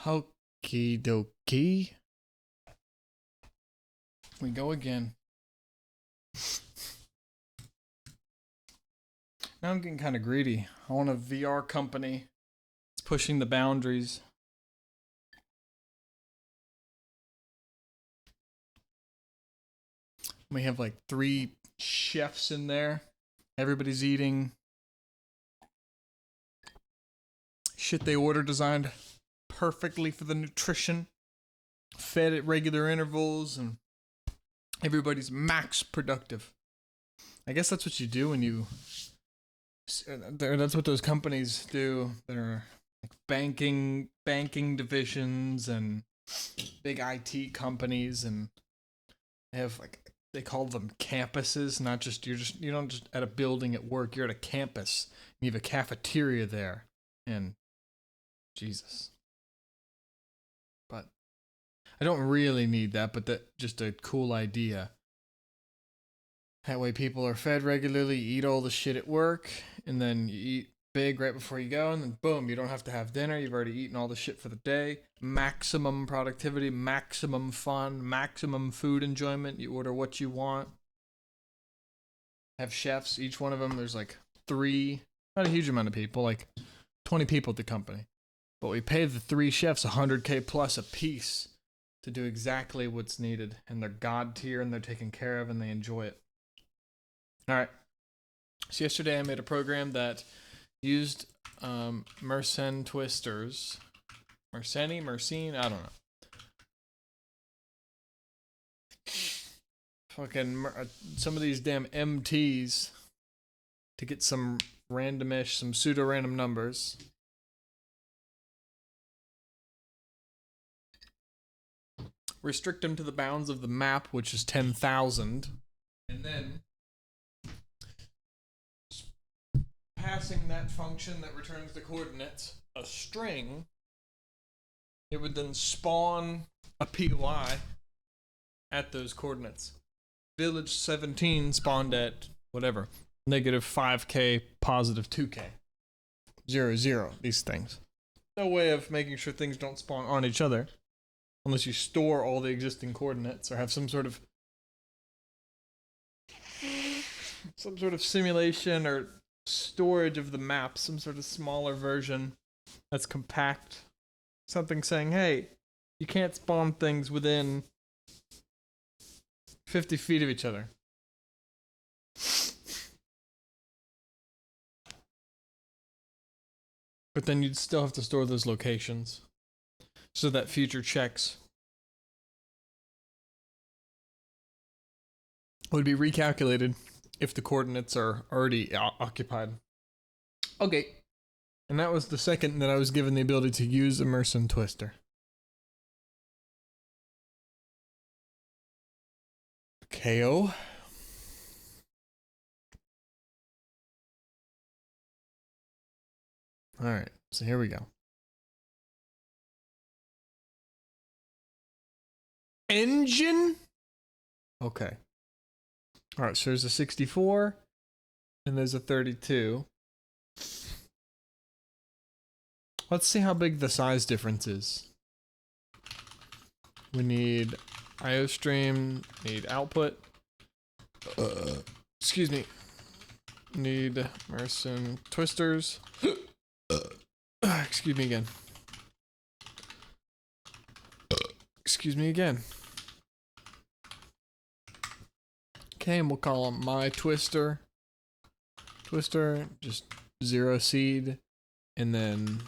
Okie dokie. We go again. Now I'm getting kind of greedy. I want a VR company. It's pushing the boundaries. We have like 3 chefs in there. Everybody's eating shit they order designed perfectly for the nutrition, fed at regular intervals, and everybody's max productive. I guess that's what you do when you... That's what those companies do. They're like banking divisions and big IT companies, and they have like, they call them campuses. Not just you don't just at a building at work. You're at a campus. You have a cafeteria there, and Jesus. But I don't really need that. But that just a cool idea. That way people are fed regularly, you eat all the shit at work, and then you eat big right before you go, and then boom, you don't have to have dinner, you've already eaten all the shit for the day. Maximum productivity, maximum fun, maximum food enjoyment. You order what you want. Have chefs, each one of them, there's like 3, not a huge amount of people, like 20 people at the company. But we pay the 3 chefs $100K plus a piece to do exactly what's needed, and they're god tier, and they're taken care of, and they enjoy it. Alright, so yesterday I made a program that used Mersenne twisters. Mersenne, I don't know. Fucking some of these damn MTs to get some randomish, some pseudo-random numbers. Restrict them to the bounds of the map, which is 10,000. And then passing that function that returns the coordinates, a string, it would then spawn a POI at those coordinates. Village 17 spawned at whatever, negative 5K, positive 2K. 0, 0, these things. No way of making sure things don't spawn on each other unless you store all the existing coordinates or have some sort of simulation or storage of the map, some sort of smaller version that's compact. Something saying, hey, you can't spawn things within 50 feet of each other. But then you'd still have to store those locations so that future checks would be recalculated if the coordinates are already occupied. Okay. And that was the second that I was given the ability to use a Mersenne twister. KO. Alright, so here we go. Engine? Okay. Alright, so there's a 64, and there's a 32. Let's see how big the size difference is. We need IOStream, need output. Excuse me. Need Mersenne twisters. Excuse me again. Excuse me again. Okay, and we'll call them my twister. Twister, just 0 seed, and then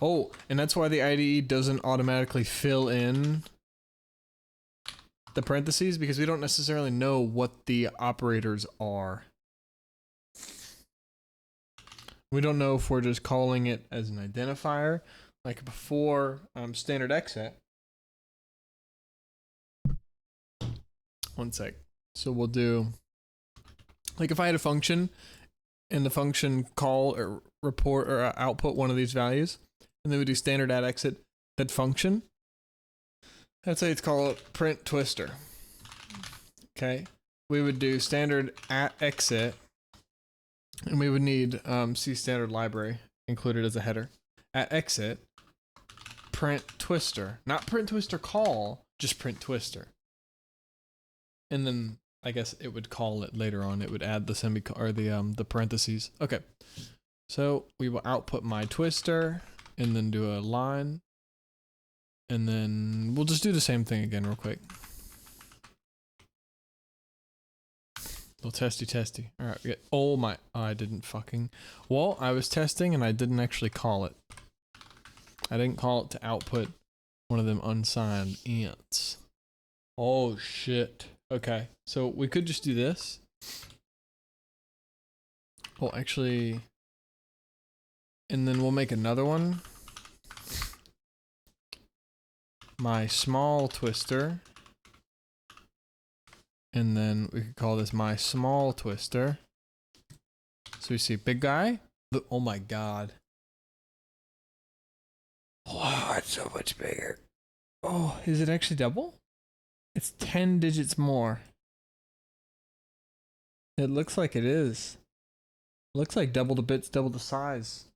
oh, and that's why the IDE doesn't automatically fill in the parentheses, because we don't necessarily know what the operators are. We don't know if we're just calling it as an identifier, like before standard exit. One sec. So we'll do, like if I had a function and the function call or report or output one of these values, and then we do standard at exit that function. Let's say it's called print twister. Okay. We would do standard at exit And we would need C standard library included as a header. At exit, print twister. Not print twister call, just print twister. And then I guess it would call it later on. It would add the or the parentheses. Okay. So we will output my twister and then do a line. And then we'll just do the same thing again real quick. Little testy. All right, we get, oh my, I didn't fucking, well, I was testing and I didn't actually call it. I didn't call it to output one of them unsigned ints. Oh shit. Okay, so we could just do this. Well, actually, and then we'll make another one. My small twister. And then we could call this my small twister. So we see big guy. Look, oh my god. Wow, it's so much bigger. Oh, is it actually double? It's 10 digits more. It looks like it is. Looks like double the bits, double the size.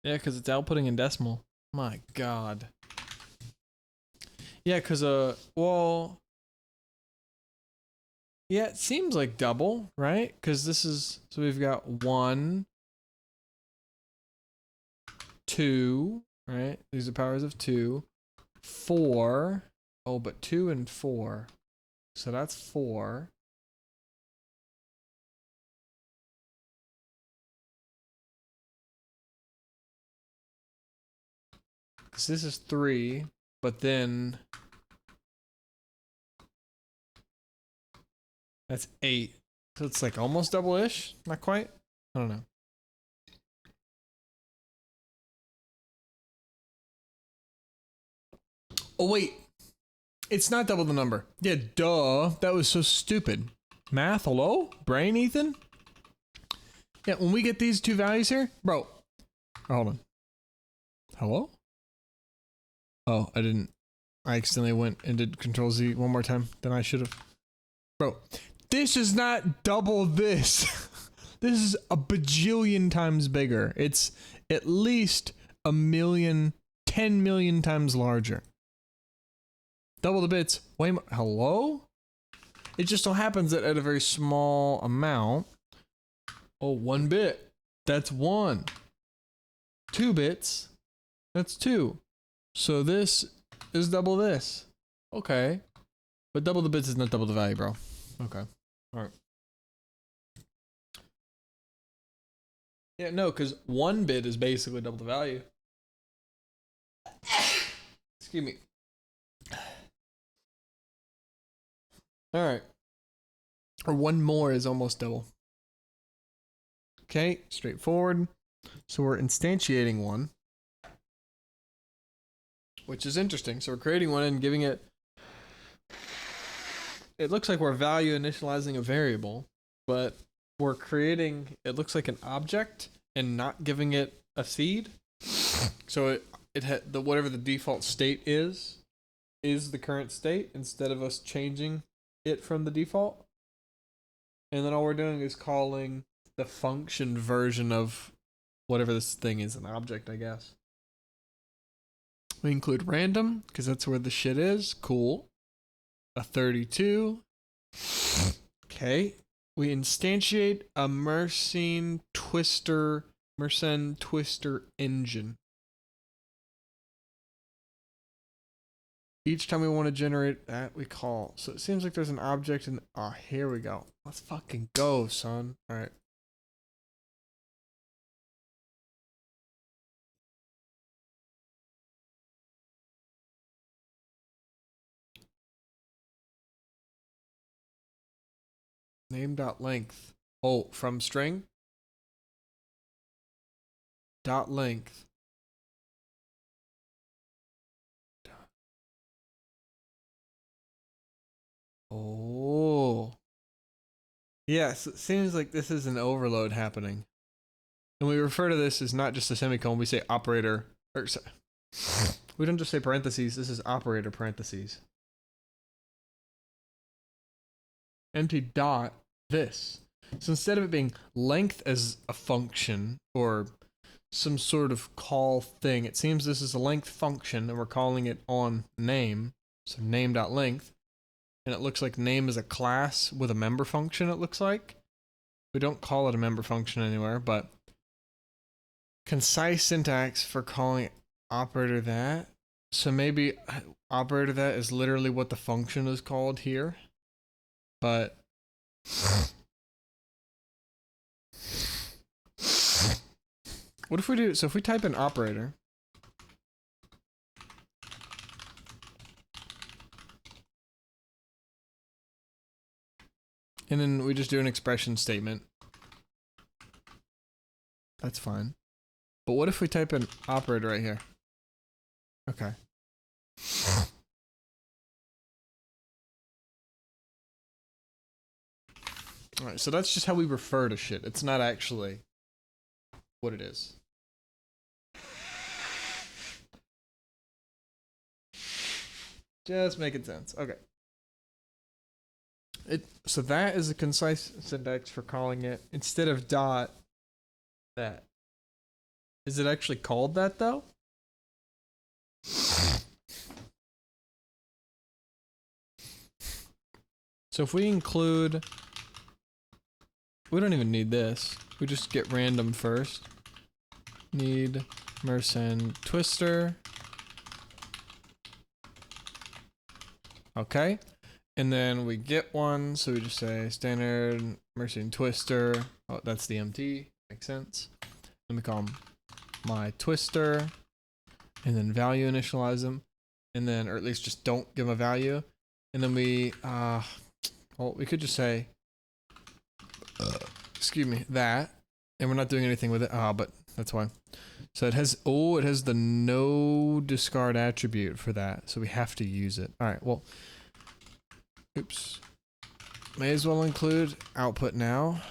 Yeah, because it's outputting in decimal. My god. Yeah, because, well... Yeah, it seems like double, right? Because this is, so we've got 1, 2, right? These are powers of 2. 4. Oh, but 2 and 4. So that's 4. Because this is 3, but then that's 8. So it's like almost double-ish? Not quite? I don't know. Oh, wait. It's not double the number. Yeah, duh. That was so stupid. Math, hello? Brain, Ethan? Yeah, when we get these two values here, bro. Hold on. Hello? Oh, I didn't. I accidentally went and did Control Z one more time than I should have. Bro, this is not double this. This is a bajillion times bigger. It's at least 10 million times larger. Double the bits, way more. Hello? It just so happens that at a very small amount. Oh, 1 bit. That's 1. 2 bits. That's 2. So this is double this. Okay. But double the bits is not double the value, bro. Okay. Alright. Yeah, no, because 1 bit is basically double the value. Excuse me. Alright. Or 1 more is almost double. Okay, straightforward. So we're instantiating one. Which is interesting. So we're creating one and giving it... It looks like we're value initializing a variable, but we're creating... It looks like an object and not giving it a seed. So it had the whatever the default state is the current state instead of us changing it from the default. And then all we're doing is calling the function version of whatever this thing is, an object, I guess. We include random, because that's where the shit is. Cool. A 32. Okay. We instantiate a Mersenne Twister engine. Each time we want to generate that, we call. So it seems like there's an object in... Oh, here we go. Let's fucking go, son. All right. Name.length. Oh, from string? Dot length. Oh. Yes, it seems like this is an overload happening. And we refer to this as not just a semicolon, we say operator. Or, we don't just say parentheses, this is operator parentheses. Empty dot this. So instead of it being length as a function or some sort of call thing, it seems this is a length function and we're calling it on name. So name.length. And it looks like name is a class with a member function, it looks like. We don't call it a member function anywhere, but concise syntax for calling operator that. So maybe operator that is literally what the function is called here. But what if we do, so if we type in operator, and then we just do an expression statement, that's fine. But what if we type in operator right here? Okay. Alright, so that's just how we refer to shit. It's not actually what it is. Just making sense. Okay. So that is a concise syntax for calling it instead of dot that. Is it actually called that though? So if we include, we don't even need this. We just get random first. Need Mersenne twister. Okay. And then we get one, so we just say standard Mersenne twister. Oh, that's the MT. Makes sense. Then we call them my twister, and then value initialize them, and then, or at least just don't give them a value. And then we, well, we could just say, excuse me, that, and we're not doing anything with it. But that's why. So it has, it has the no discard attribute for that, so we have to use it. All right, well, oops. May as well include output now.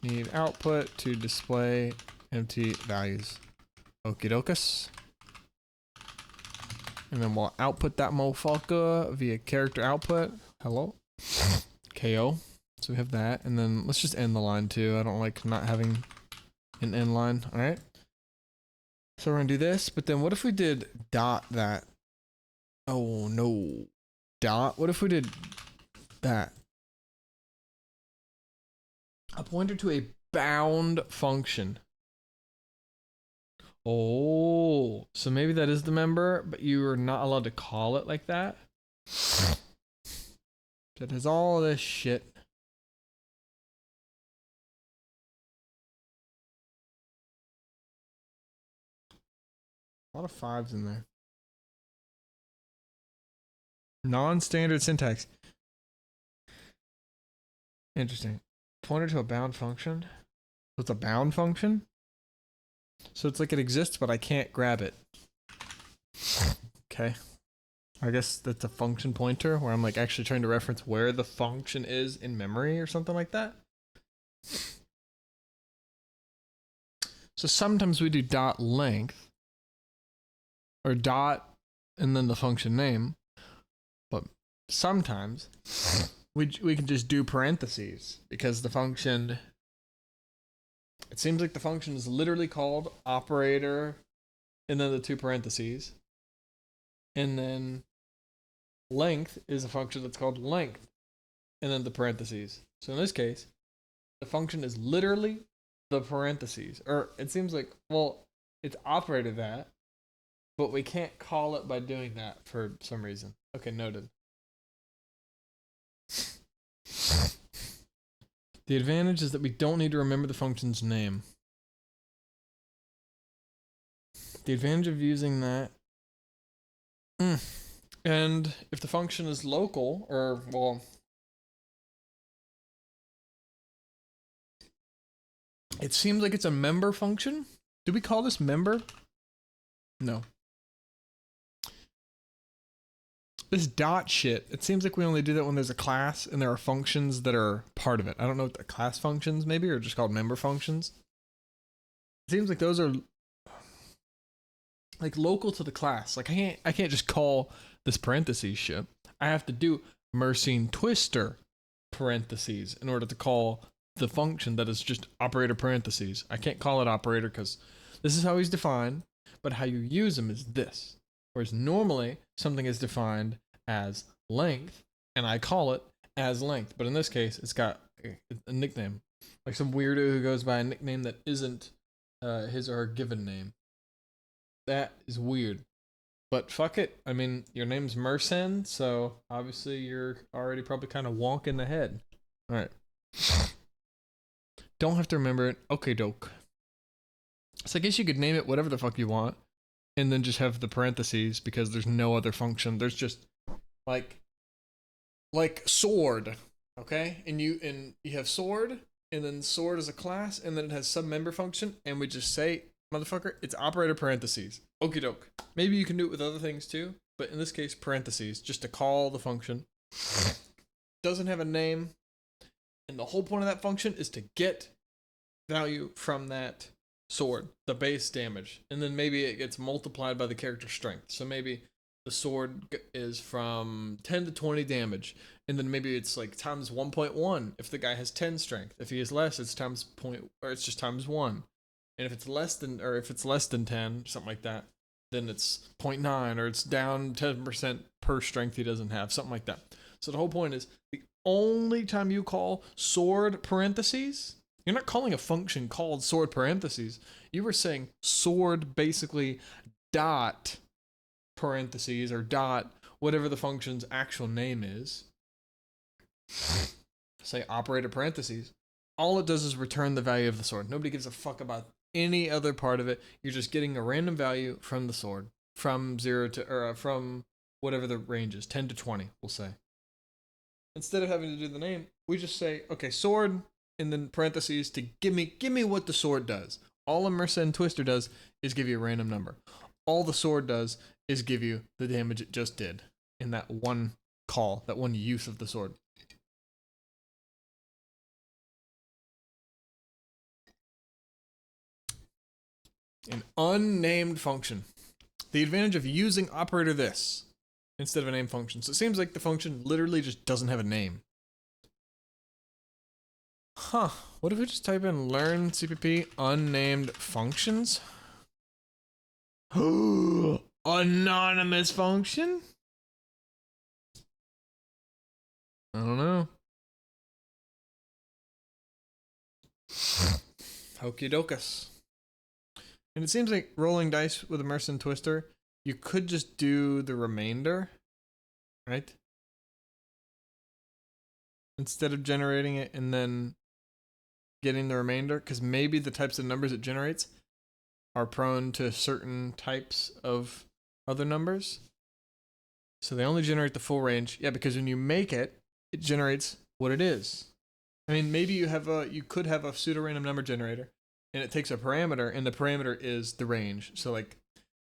Need output to display empty values. Okie dokus. And then we'll output that motherfucker via character output. Hello. KO. So we have that. And then let's just end the line too. I don't like not having an end line. Alright. So we're gonna do this, but then what if we did dot that? Oh no. Dot? What if we did that? A pointer to a bound function. Oh, so maybe that is the member, but you are not allowed to call it like that. That has all this shit. A lot of fives in there. Non-standard syntax. Interesting. Pointer to a bound function. So it's a bound function? So it's like it exists, but I can't grab it. Okay. I guess that's a function pointer where I'm like actually trying to reference where the function is in memory or something like that. So sometimes we do dot length or dot and then the function name, but sometimes we can just do parentheses because the function, it seems like the function is literally called operator and then the two parentheses. And then length is a function that's called length and then the parentheses. So in this case, the function is literally the parentheses. Or it seems like, well, it's operator that, but we can't call it by doing that for some reason. Okay, noted. The advantage is that we don't need to remember the function's name. The advantage of using that... And if the function is local, or, well... It seems like it's a member function. Do we call this member? No. This dot shit, it seems like we only do that when there's a class and there are functions that are part of it. I don't know what the class functions maybe are just called member functions. It seems like those are like local to the class. Like I can't just call this parentheses shit. I have to do Mersenne twister parentheses in order to call the function that is just operator parentheses. I can't call it operator because this is how he's defined, but how you use him is this. Whereas normally something is defined as length, and I call it as length. But in this case, it's got a nickname, like some weirdo who goes by a nickname that isn't his or her given name. That is weird. But fuck it. I mean, your name's Mersen, so obviously you're already probably kind of wonk in the head. All right. Don't have to remember it. Okay, doke. So I guess you could name it whatever the fuck you want, and then just have the parentheses because there's no other function. There's just like sword, okay? And you have sword, and then sword is a class, and then it has some member function, and we just say, motherfucker, it's operator parentheses. Okie doke. Maybe you can do it with other things too, but in this case, parentheses, just to call the function. Doesn't have a name, and the whole point of that function is to get value from that sword, the base damage, and then maybe it gets multiplied by the character strength. So maybe the sword is from 10 to 20 damage, and then maybe it's like times 1.1 if the guy has 10 strength. If he has less, it's times point, or it's just times 1. And if it's less than 10, something like that, then it's 0.9, or it's down 10% per strength he doesn't have, something like that. So the whole point is, the only time you call sword parentheses, you're not calling a function called sword parentheses. You were saying sword basically dot parentheses, or dot whatever the function's actual name is. Say operator parentheses. All it does is return the value of the sword. Nobody gives a fuck about any other part of it. You're just getting a random value from the sword, from 0 to, or from whatever the range is, 10 to 20, we'll say. Instead of having to do the name, we just say, okay, sword, and then parentheses to give me what the sword does. All a Mersen Twister does is give you a random number. All the sword does is give you the damage it just did in that one call, that one use of the sword. An unnamed function. The advantage of using operator this instead of a named function. So it seems like the function literally just doesn't have a name. Huh. What if we just type in learn CPP unnamed functions? Anonymous function? I don't know. Hokey dokus. And it seems like rolling dice with a Mersen Twister, you could just do the remainder, right? Instead of generating it and then getting the remainder, because maybe the types of numbers it generates are prone to certain types of other numbers. So they only generate the full range. Yeah, because when you make it, it generates what it is. I mean, maybe you could have a pseudo-random number generator, and it takes a parameter, and the parameter is the range. So like,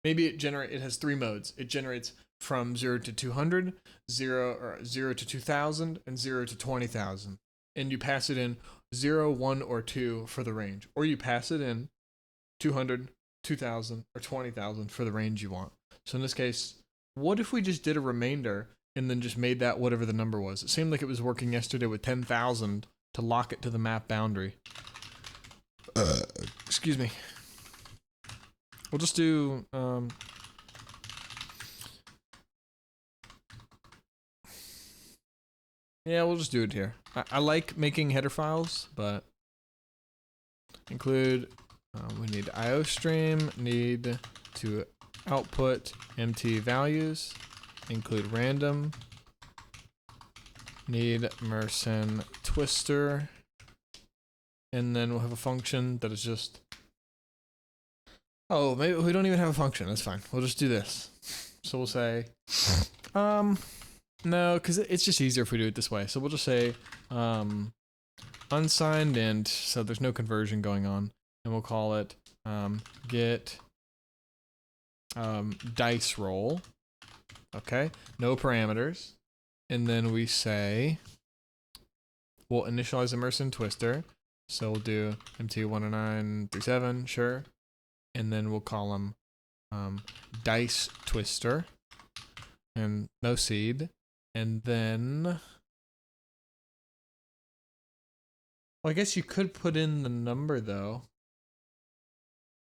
maybe it has 3 modes. It generates from 0 to 200, 0 to 2000, and 0 to 20,000. And you pass it in 0, 1, or 2 for the range. Or you pass it in 200, 2000, or 20,000 for the range you want. So in this case, what if we just did a remainder and then just made that whatever the number was? It seemed like it was working yesterday with 10,000 to lock it to the map boundary. Excuse me. We'll just do yeah, we'll just do it here. I like making header files, but include we need IOStream, need to output empty values, include random, need Mersen Twister, and then we'll have a function that is just, oh, maybe we don't even have a function. That's fine. We'll just do this. So we'll say, no, because it's just easier if we do it this way. So we'll just say unsigned int, so there's no conversion going on, and we'll call it get dice roll. Okay, no parameters, and then we say we'll initialize a Mersen Twister. So we'll do MT10937, sure, and then we'll call them dice twister, and no seed, and then Well, I guess you could put in the number though.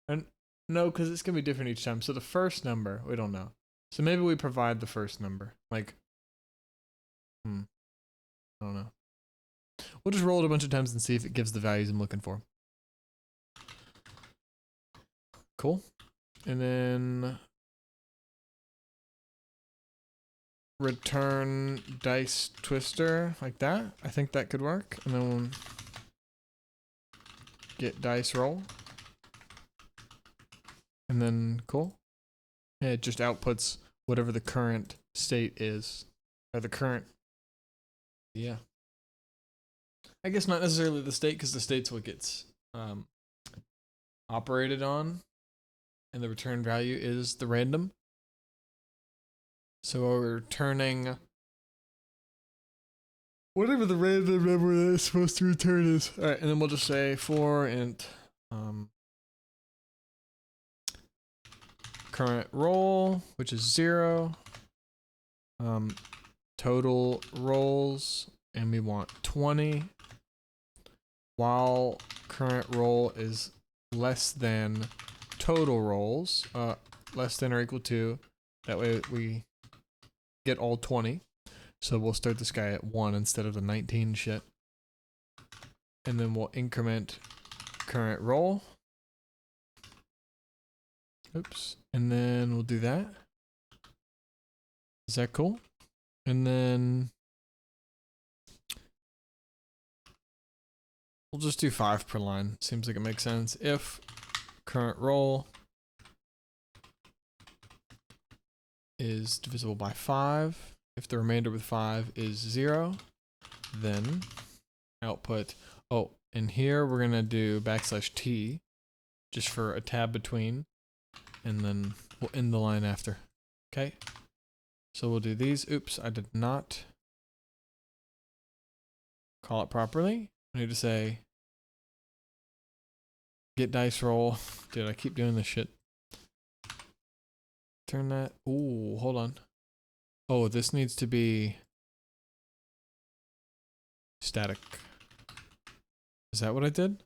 And no, because it's gonna be different each time. So the first number, we don't know. So maybe we provide the first number. Like, I don't know. We'll just roll it a bunch of times and see if it gives the values I'm looking for. Cool. And then return dice twister like that. I think that could work. And then we'll get dice roll. And then cool. Yeah, it just outputs whatever the current state is. Or the current. Yeah. I guess not necessarily the state, because the state's what gets operated on. And the return value is the random. So we're returning whatever the random number that is supposed to return is. Alright, and then we'll just say for int current roll, which is 0. Total rolls, and we want 20. While current roll is less than total rolls, less than or equal to, that way we get all 20. So we'll start this guy at 1 instead of the 19 shit. And then we'll increment current roll. Oops. And then we'll do that. Is that cool? And then we'll just do 5 per line. Seems like it makes sense. If current roll is divisible by 5, if the remainder with 5 is 0, then output. Oh, and here we're gonna do \t just for a tab between, and then we'll end the line after. Okay. So we'll do these. Oops, I did not call it properly. I need to say get dice roll. Dude, I keep doing this shit. Turn that. Ooh, hold on. Oh, this needs to be static. Is that what I did?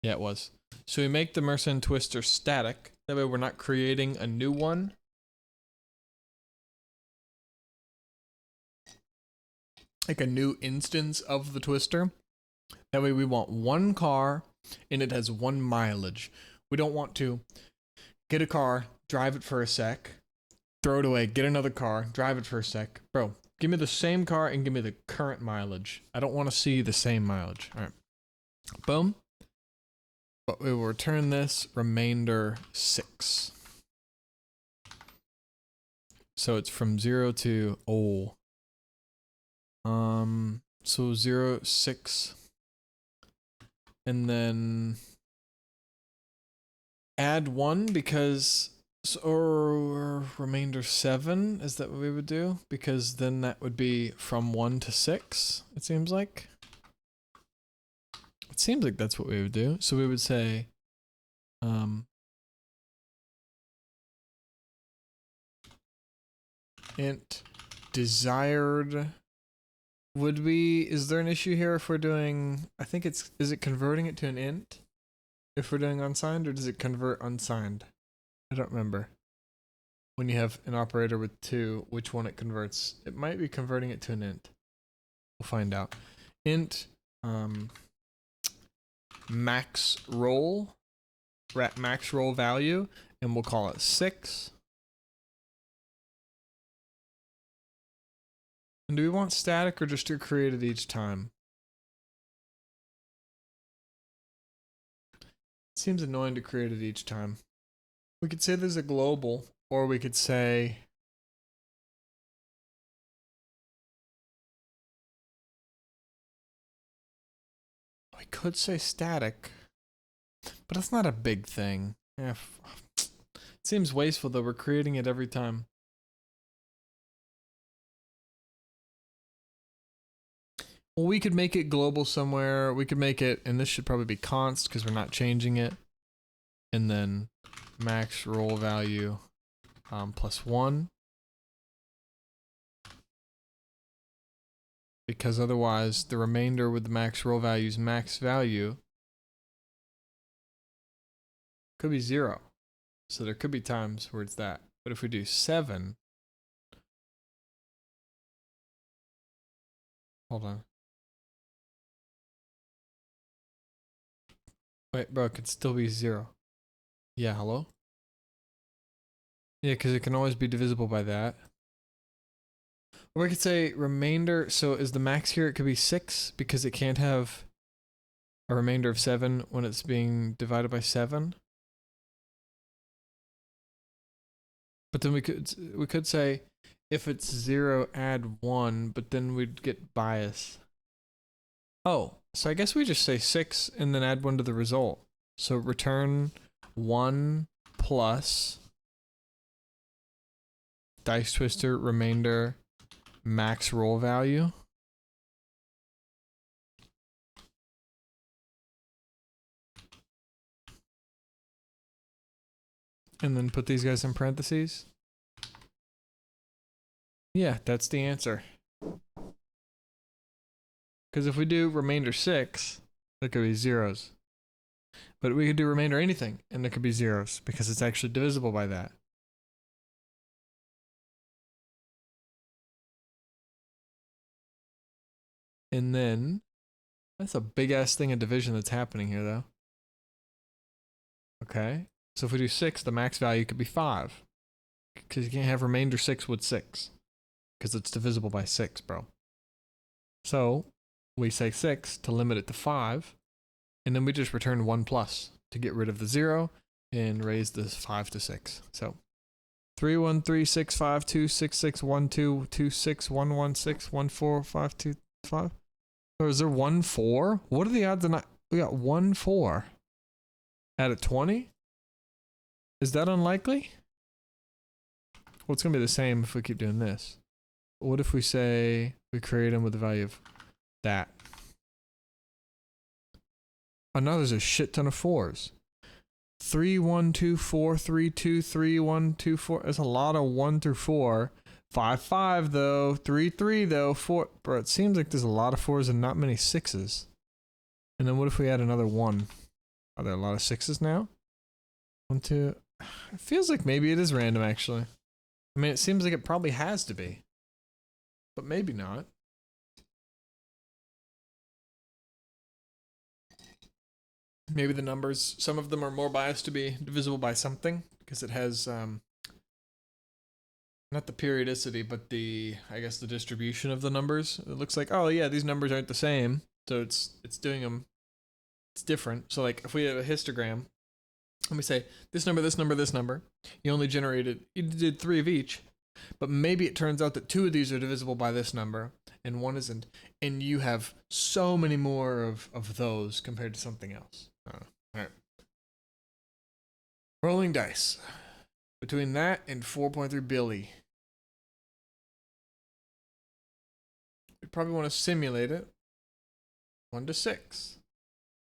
Yeah, it was. So we make the Mersenne twister static. That way we're not creating a new one. Like a new instance of the twister. That way we want one car and it has 1 mileage. We don't want to get a car, drive it for a sec, throw it away, get another car, drive it for a sec. Bro, give me the same car and give me the current mileage. I don't want to see the same mileage. All right. Boom. But we will return this remainder 6. So it's from 0 to so 0, 6, and then add 1 because, or remainder 7, is that what we would do? Because then that would be from 1 to 6, it seems like. It seems like that's what we would do. So we would say, int desired. Would we, is there an issue here if we're doing, I think it's, is it converting it to an int? If we're doing unsigned, or does it convert unsigned? I don't remember. When you have an operator with 2, which one it converts? It might be converting it to an int. We'll find out. Int, max roll, max roll value, and we'll call it 6. And do we want static or just to create it each time? It seems annoying to create it each time. We could say there's a global, or we could say we could say static, but that's not a big thing. Yeah, it seems wasteful though. We're creating it every time. Well, we could make it global somewhere. We could make it, and this should probably be const because we're not changing it. And then max roll value +1. because otherwise the remainder with the max roll value's max value could be 0. So there could be times where it's that. But if we do 7, hold on. Wait, bro, it could still be 0. Yeah, hello? Yeah, because it can always be divisible by that. Or we could say remainder, so is the max here, it could be 6, because it can't have a remainder of 7 when it's being divided by 7. But then we could say if it's 0, add 1, but then we'd get bias. Oh, so I guess we just say 6 and then add 1 to the result. So return 1 plus dice twister remainder max roll value. And then put these guys in parentheses. Yeah, that's the answer. Because if we do remainder 6, it could be zeros. But we could do remainder anything, and there could be zeros, because it's actually divisible by that. And then, that's a big-ass thing of division that's happening here, though. Okay, so if we do 6, the max value could be 5. Because you can't have remainder 6 with 6. Because it's divisible by 6, bro. So, we say 6 to limit it to 5. And then we just return 1 plus to get rid of the 0 and raise this 5 to 6. So 313652612261161161452 Or is there 1-4? What are the odds? We got 1-4 out of 20. Is that unlikely? Well, it's gonna be the same if we keep doing this. What if we say we create them with the value of that? Oh, now there's a shit ton of 4s. 3, 1, 2, 4, 3, 2, 3, 1, 2, 4. There's a lot of 1 through 4. 5, 5 though. 3, 3 though. 4. Bro, it seems like there's a lot of 4s and not many 6s. And then what if we add another 1? Are there a lot of 6s now? 1, 2. It feels like maybe it is random actually. I mean, it seems like it probably has to be. But maybe not. Maybe the numbers, some of them are more biased to be divisible by something because it has not the periodicity, but I guess the distribution of the numbers. It looks like, oh yeah, these numbers aren't the same, so it's doing them. It's different. So like if we have a histogram, and we say this number, this number, this number, you did 3 of each, but maybe it turns out that 2 of these are divisible by this number and 1 isn't, and you have so many more of those compared to something else. All right. Rolling dice. Between that and 4.3 Billy. We probably want to simulate it. 1 to 6.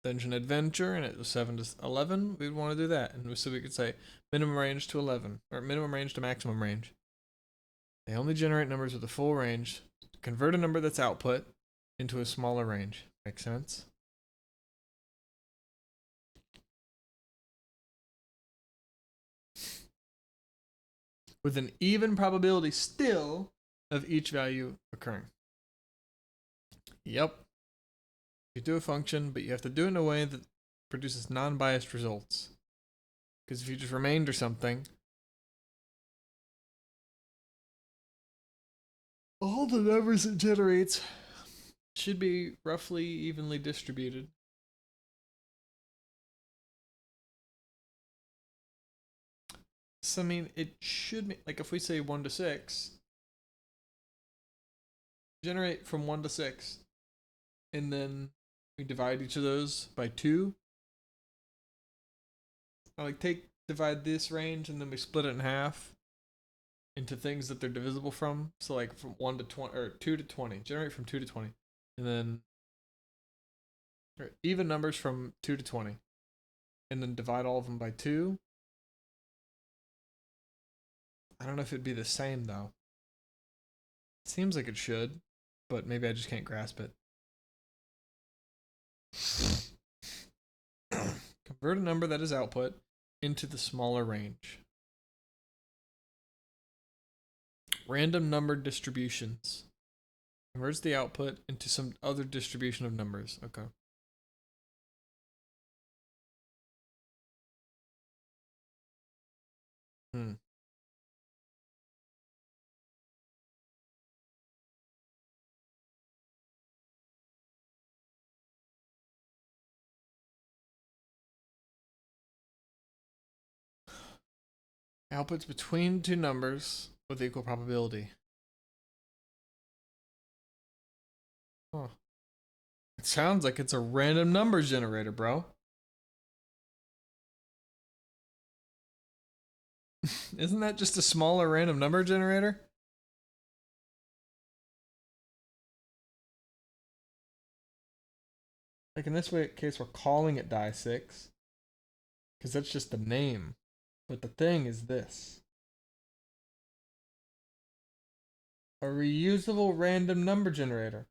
Dungeon Adventure, and it was 7 to 11. We'd want to do that. And so we could say minimum range to 11, or minimum range to maximum range. They only generate numbers with a full range. Convert a number that's output into a smaller range. Makes sense? With an even probability still of each value occurring. Yep. You do a function, but you have to do it in a way that produces non-biased results. Because if you just remainder something, all the numbers it generates should be roughly evenly distributed. So I mean, it should be, like if we say 1 to 6, generate from 1 to 6, and then we divide each of those by 2. Or like divide this range and then we split it in half into things that they're divisible from. So like from 1 to 20 or 2 to 20. Generate from 2 to 20. And then even numbers from 2 to 20. And then divide all of them by 2. I don't know if it'd be the same though. It seems like it should. but maybe I just can't grasp it. Convert a number that is output into the smaller range. Random number distributions. Converts the output into some other distribution of numbers. Okay. Outputs between two numbers with equal probability. Huh. It sounds like it's a random number generator, bro. Isn't that just a smaller random number generator? Like in this case, we're calling it die6 because that's just the name. But the thing is this. A reusable random number generator.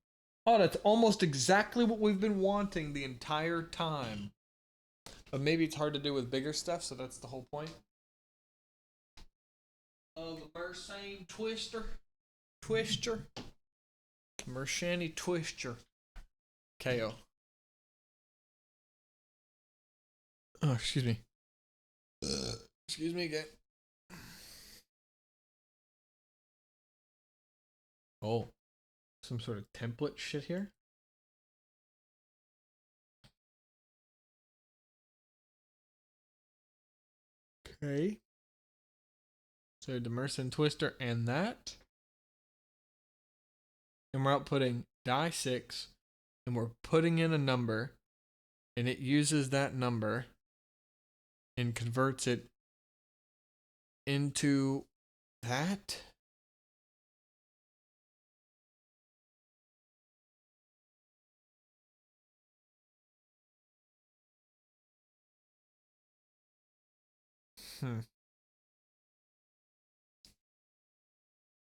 Oh, that's almost exactly what we've been wanting the entire time. But maybe it's hard to do with bigger stuff, so that's the whole point. Of Mersane Twister. Mershani Twister. KO. Oh, excuse me. Excuse me again. Oh, some sort of template shit here. Okay. So the Merson Twister and that. And we're outputting die6. And we're putting in a number. And it uses that number. And converts it into that.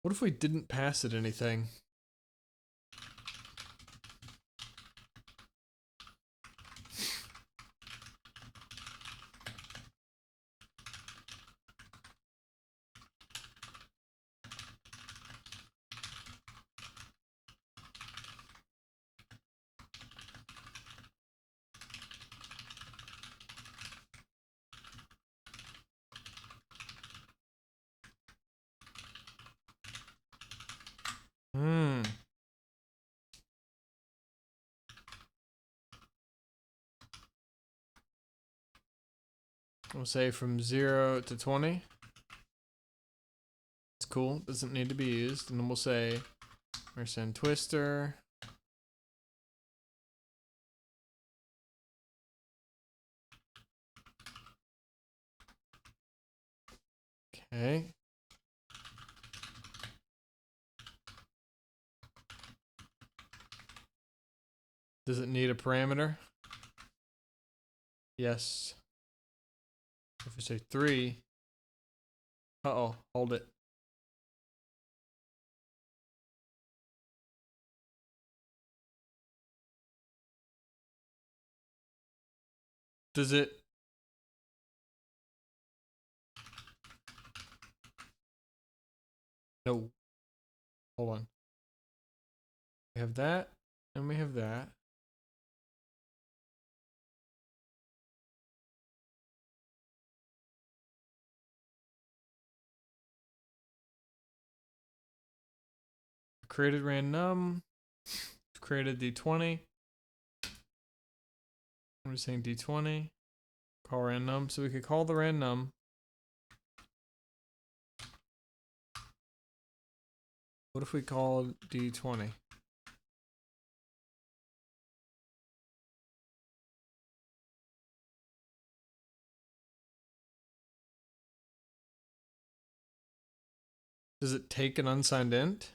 What if we didn't pass it anything? We'll say from 0 to 20. It's cool. Doesn't need to be used. And then we'll say Merson Twister. Okay. Does it need a parameter? Yes. If we say 3. Uh-oh, hold it. Does it... No. Hold on. We have that, and we have that. Created random. Created D20. I'm just saying D20. Call random. So we could call the random. What if we called D20? Does it take an unsigned int?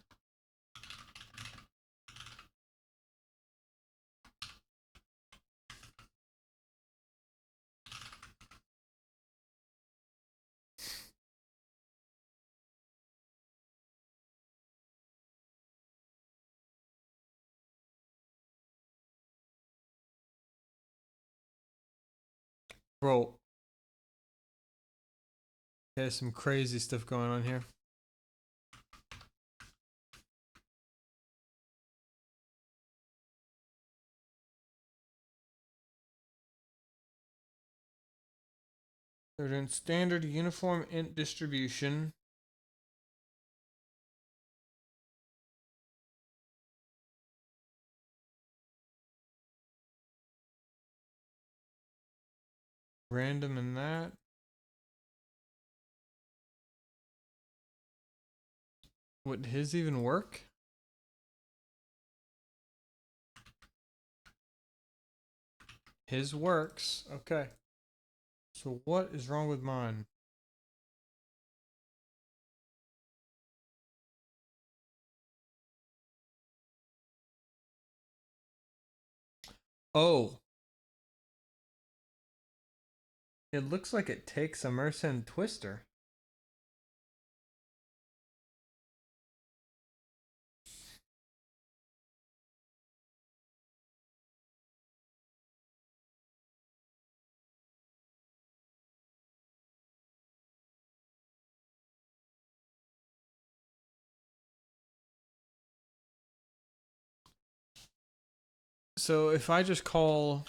Bro. There's some crazy stuff going on here. They're doing standard uniform int distribution. Random in that. Would his even work? His works. Okay. So what is wrong with mine? Oh. It looks like it takes a Mersenne twister. So if I just call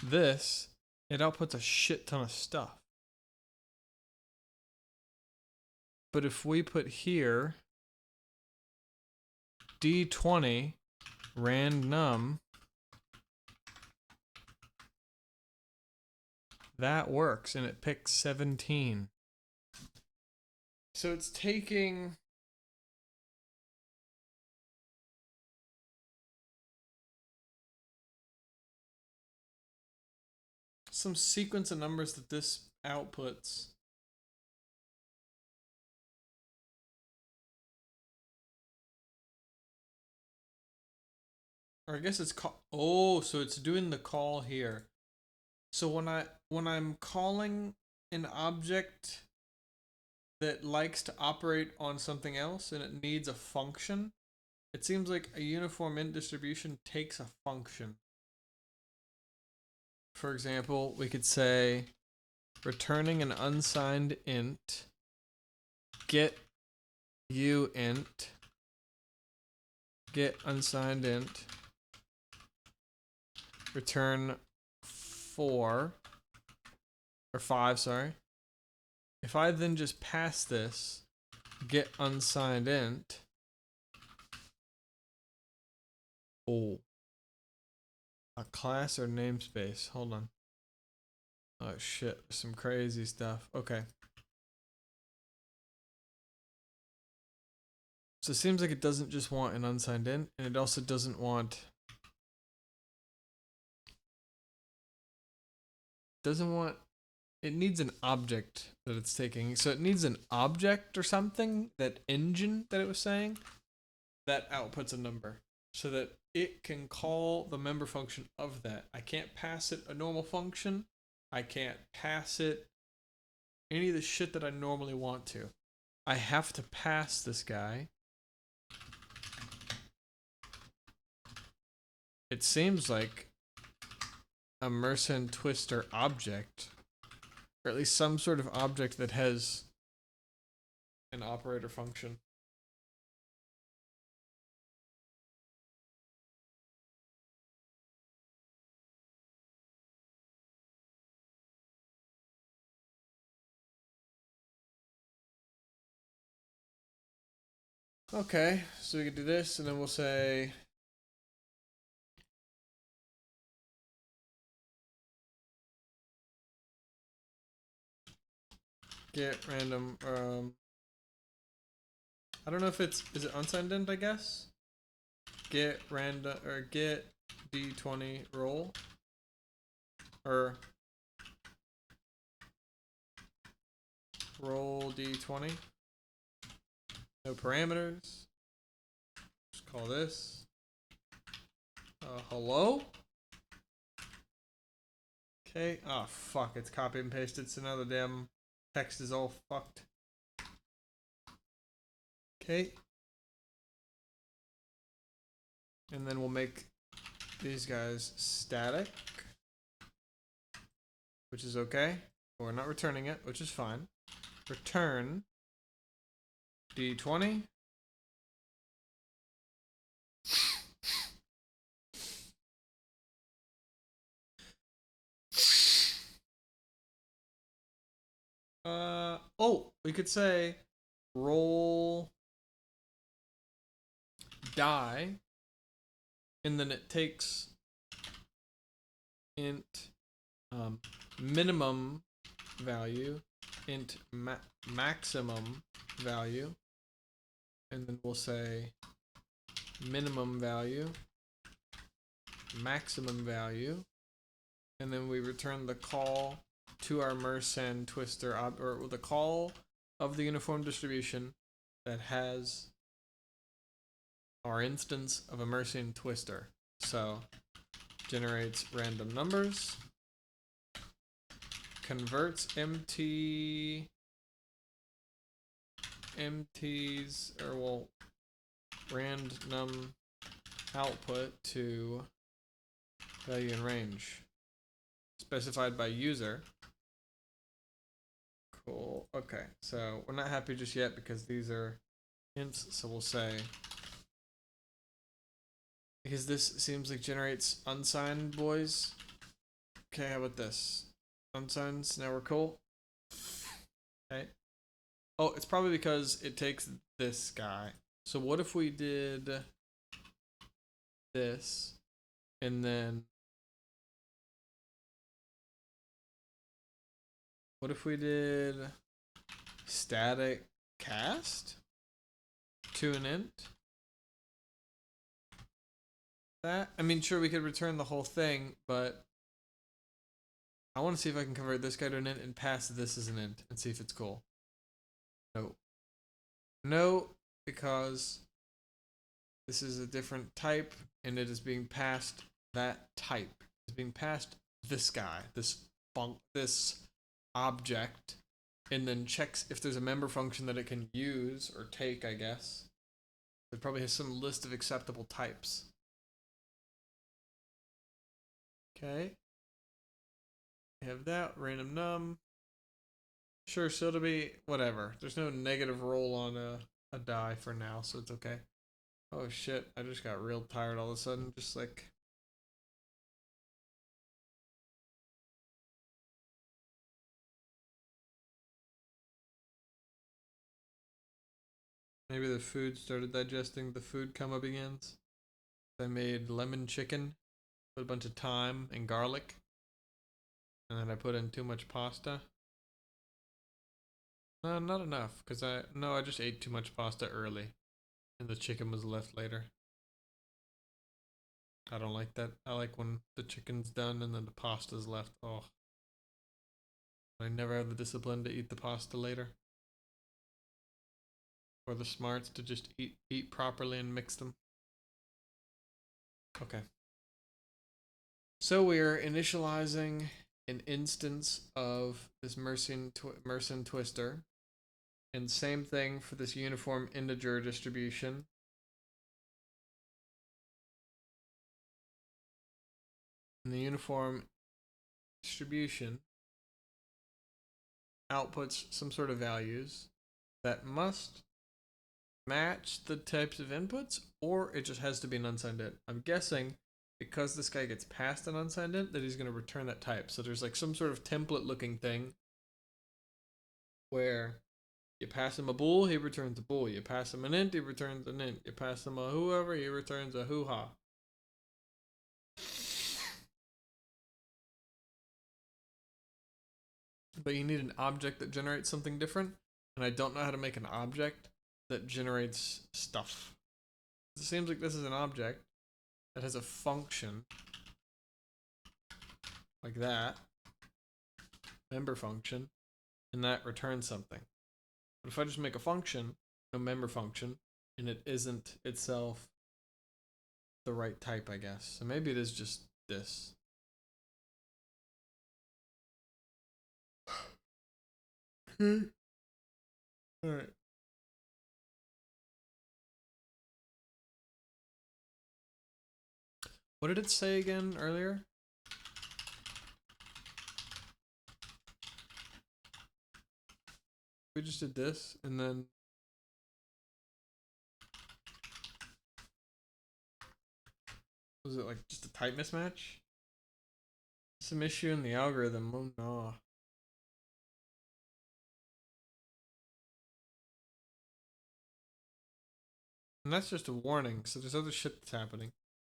this, it outputs a shit ton of stuff. But if we put here D20 random, that works and it picks 17. So it's taking some sequence of numbers that this outputs. Or I guess it's oh, so it's doing the call here. So when I'm calling an object that likes to operate on something else and it needs a function, it seems like a uniform int distribution takes a function. For example, we could say returning an unsigned int, get uint, get unsigned int, return 4 or 5, sorry. If I then just pass this get unsigned int, oh, a class or namespace, hold on. Oh shit, some crazy stuff. Okay. So it seems like it doesn't just want an unsigned int, and it also doesn't want it needs an object that it's taking. So it needs an object or something, that engine that it was saying, that outputs a number so that it can call the member function of that. I can't pass it a normal function. I can't pass it any of the shit that I normally want to. I have to pass this guy. It seems like a Mersenne twister object, or at least some sort of object that has an operator function. Okay, so we can do this, and then we'll say get random. I don't know if is it unsigned int, I guess. Get random or get d20 roll or roll d20. No parameters. Just call this hello. Okay. Oh fuck! It's copy and pasted, so now the damn text is all fucked. Okay. And then we'll make these guys static, which is okay. We're not returning it, which is fine. Return D20. Oh, we could say roll die, and then it takes int minimum value, int maximum value, and then we'll say minimum value, maximum value, and then we return the call to our Mersenne twister or the call of the uniform distribution that has our instance of a Mersenne twister. So generates random numbers, converts empties, or well, random output to value in range specified by user. Cool. Okay, so we're not happy just yet because these are ints, so we'll say, because this seems like generates unsigned boys. Okay, how about this? Unsigned, now we're cool. Okay. Oh, it's probably because it takes this guy. So what if we did this, and then what if we did static cast to an int? That, I mean, sure, we could return the whole thing, but I want to see if I can convert this guy to an int and pass this as an int and see if it's cool. No. No, because this is a different type and it is being passed that type. It's being passed this guy, this object, and then checks if there's a member function that it can use or take, I guess. It probably has some list of acceptable types. Okay. We have that, random num. Sure, so it'll be whatever. There's no negative roll on a die for now, so it's okay. Oh shit, I just got real tired all of a sudden, just like... Maybe the food started digesting the food coma begins. I made lemon chicken, put a bunch of thyme and garlic, and then I put in too much pasta. No, not enough, because I just ate too much pasta early, and the chicken was left later. I don't like that. I like when the chicken's done and then the pasta's left. Oh. I never have the discipline to eat the pasta later. Or the smarts to just eat properly and mix them. Okay. So we're initializing an instance of this Mersenne twister. And same thing for this uniform integer distribution. And the uniform distribution outputs some sort of values that must match the types of inputs, or it just has to be an unsigned int. I'm guessing because this guy gets passed an unsigned int that he's going to return that type. So there's like some sort of template looking thing where you pass him a bool, he returns a bool. You pass him an int, he returns an int. You pass him a whoever, he returns a hoo-ha. But you need an object that generates something different, and I don't know how to make an object that generates stuff. It seems like this is an object that has a function like that, member function, and that returns something. But if I just make a function, a member function, and it isn't itself the right type, I guess. So maybe it is just this. Alright. What did it say again earlier? We just did this, and then was it like just a type mismatch? Some issue in the algorithm. Oh no. And that's just a warning. So there's other shit that's happening.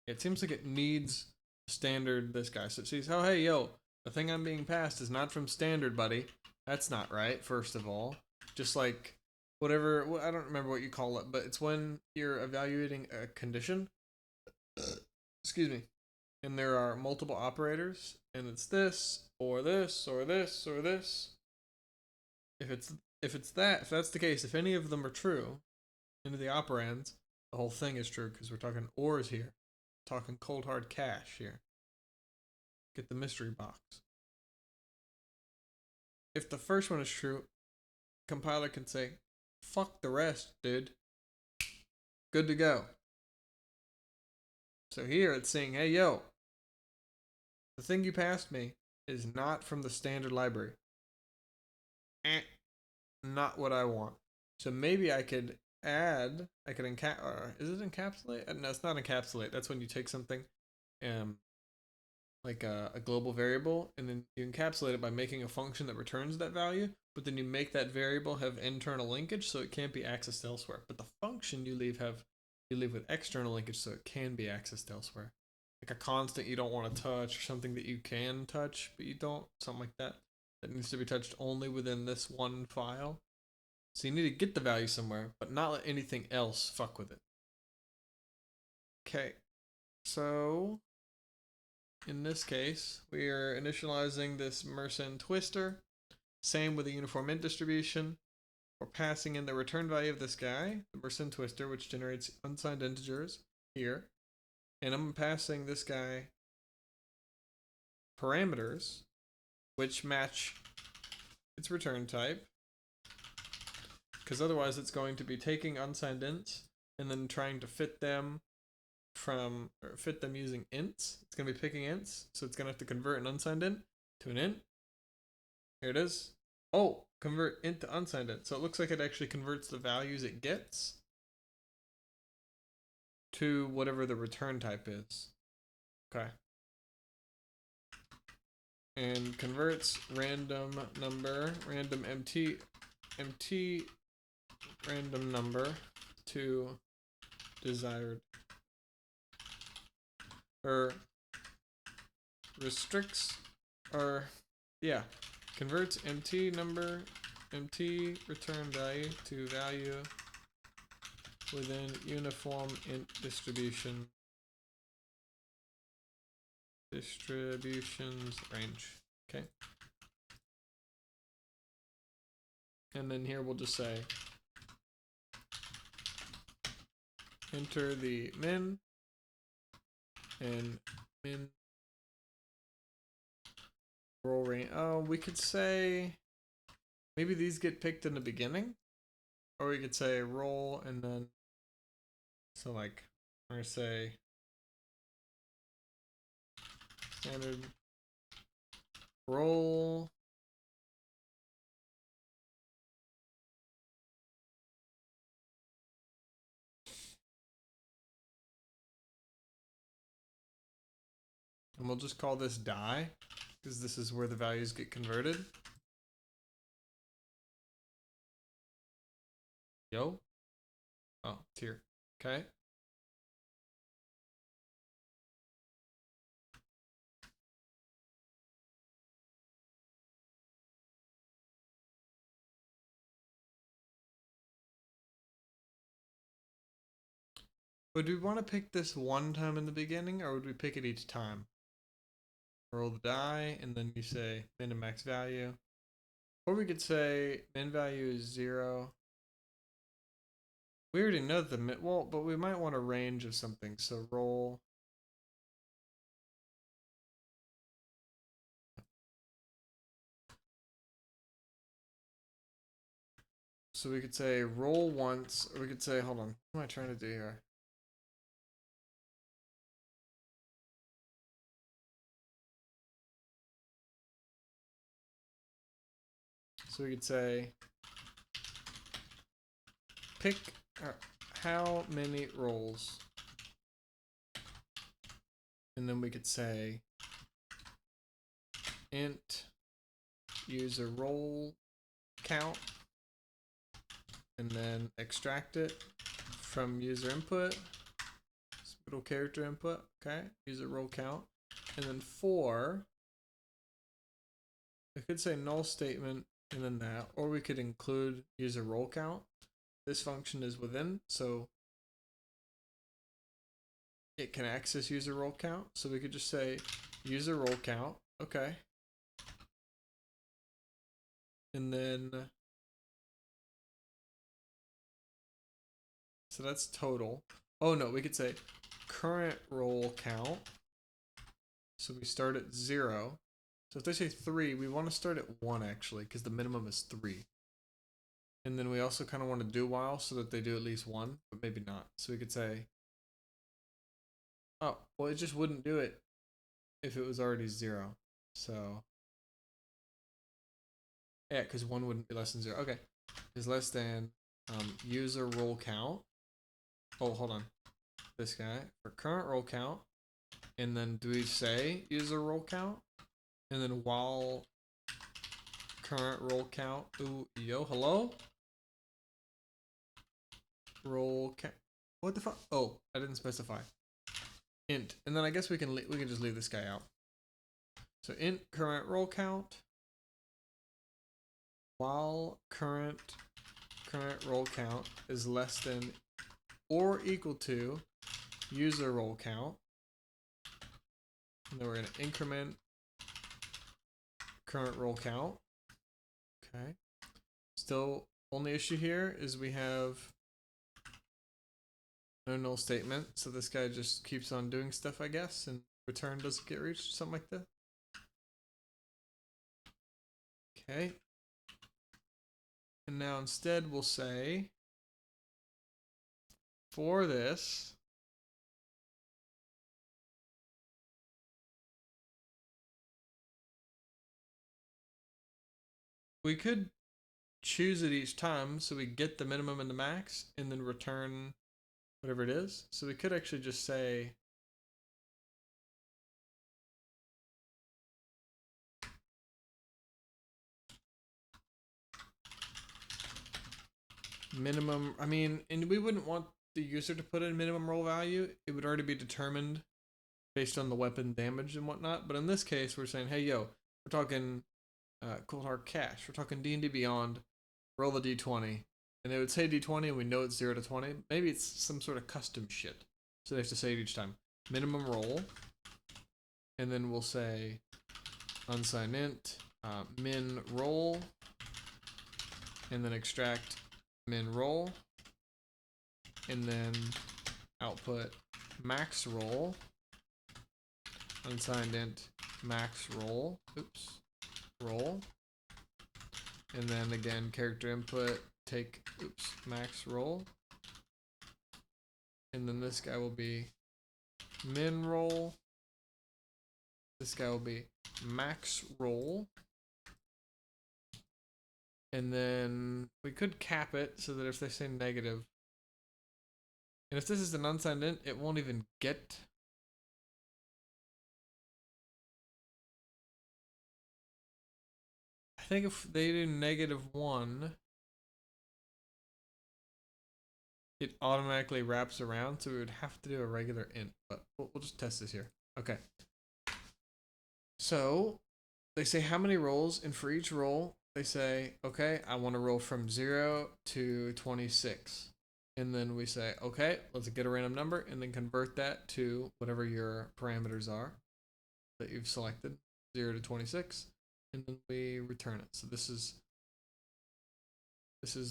It seems like it needs standard this guy. So it sees, oh hey yo, the thing I'm being passed is not from standard, buddy. That's not right. First of all, just like whatever. I don't remember what you call it, but it's when you're evaluating a condition. Excuse me. And there are multiple operators, and it's this or this or this or this. If that's the case, if any of them are true, into the operands, the whole thing is true because we're talking ors here, talking cold hard cash here. Get the mystery box. If the first one is true, compiler can say, "Fuck the rest, dude. Good to go." So here it's saying, "Hey yo, the thing you passed me is not from the standard library. Not what I want." So maybe I could add, I could is it encapsulate? No, it's not encapsulate. That's when you take something, like a global variable, and then you encapsulate it by making a function that returns that value, but then you make that variable have internal linkage so it can't be accessed elsewhere. But the function you leave with external linkage so it can be accessed elsewhere. Like a constant you don't want to touch, or something that you can touch but you don't, something like that. That needs to be touched only within this one file. So you need to get the value somewhere, but not let anything else fuck with it. Okay, so in this case, we are initializing this Mersenne twister. Same with the uniform int distribution. We're passing in the return value of this guy, the Mersenne twister, which generates unsigned integers here. And I'm passing this guy parameters, which match its return type. Because otherwise it's going to be taking unsigned ints and then trying to fit them using ints. It's going to be picking ints, so it's going to have to convert an unsigned int to an int. Here it is. Oh, convert int to unsigned int. So it looks like it actually converts the values it gets to whatever the return type is. Okay. And converts random number, random MT random number to desired. Or restricts, or yeah, converts MT number, MT return value to value within uniform int distributions range. Okay. And then here we'll just say enter the min and min roll range. Oh, we could say maybe these get picked in the beginning, or we could say roll and then, so like we're gonna say standard roll and we'll just call this die because this is where the values get converted. Yo. Oh, it's here. Okay. Would we want to pick this one time in the beginning, or would we pick it each time? Roll the die, and then you say min and max value. Or we could say min value is 0. We already know the min, well, but we might want a range of something. So roll. So we could say roll once, or we could say, hold on, what am I trying to do here? So we could say pick how many roles, and then we could say int user role count, and then extract it from user input, middle character input, okay, user role count, and then for, I could say null statement and then that, or we could include user role count. This function is within, so it can access user role count. So we could just say user role count, okay. And then, so that's total. Oh no, we could say current role count. So we start at 0. So if they say 3, we want to start at 1 actually, because the minimum is 3. And then we also kind of want to do while so that they do at least 1, but maybe not. So we could say, oh, well, it just wouldn't do it if it was already 0. So, yeah, because 1 wouldn't be less than 0. Okay, is less than user role count. Oh, hold on. This guy for current role count. And then do we say user role count? And then while current role count. Ooh, yo, hello? Role count. What the fuck? Oh, I didn't specify. Int. And then I guess we can just leave this guy out. So int current role count. While current role count is less than or equal to user role count. And then we're going to increment current role count. Okay. Still, only issue here is we have no null statement. So this guy just keeps on doing stuff, I guess, and return doesn't get reached, something like that. Okay. And now instead we'll say for this, we could choose it each time so we get the minimum and the max and then return whatever it is. So we could actually just say minimum, I mean, and we wouldn't want the user to put in minimum roll value. It would already be determined based on the weapon damage and whatnot. But in this case, we're saying, hey, yo, we're talking Cold Hard Cash. We're talking D&D Beyond. Roll the D20. And it would say D20 and we know it's 0 to 20. Maybe it's some sort of custom shit. So they have to say it each time. Minimum roll. And then we'll say unsigned int, min roll. And then extract min roll. And then output max roll. Unsigned int max roll. Oops. Roll. And then again, character input, take, oops, max roll. And then this guy will be min roll. This guy will be max roll. And then we could cap it so that if they say negative, and if this is an unsigned int, it won't even get. I think if they do -1, it automatically wraps around, so we would have to do a regular int, but we'll just test this here. Okay. So they say how many rolls, and for each roll, they say, okay, I want to roll from 0 to 26. And then we say, okay, let's get a random number, and then convert that to whatever your parameters are that you've selected, 0 to 26, and then we return it. So this is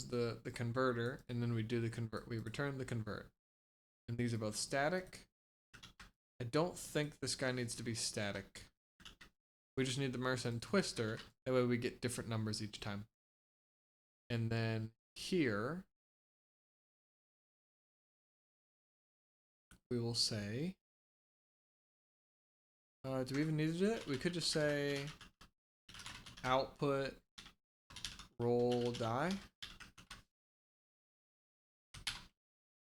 the converter, and then we do the convert. We return the convert. And these are both static. I don't think this guy needs to be static. We just need the Mersenne twister. That way we get different numbers each time. And then here, we will say, do we even need to do it? We could just say output roll die.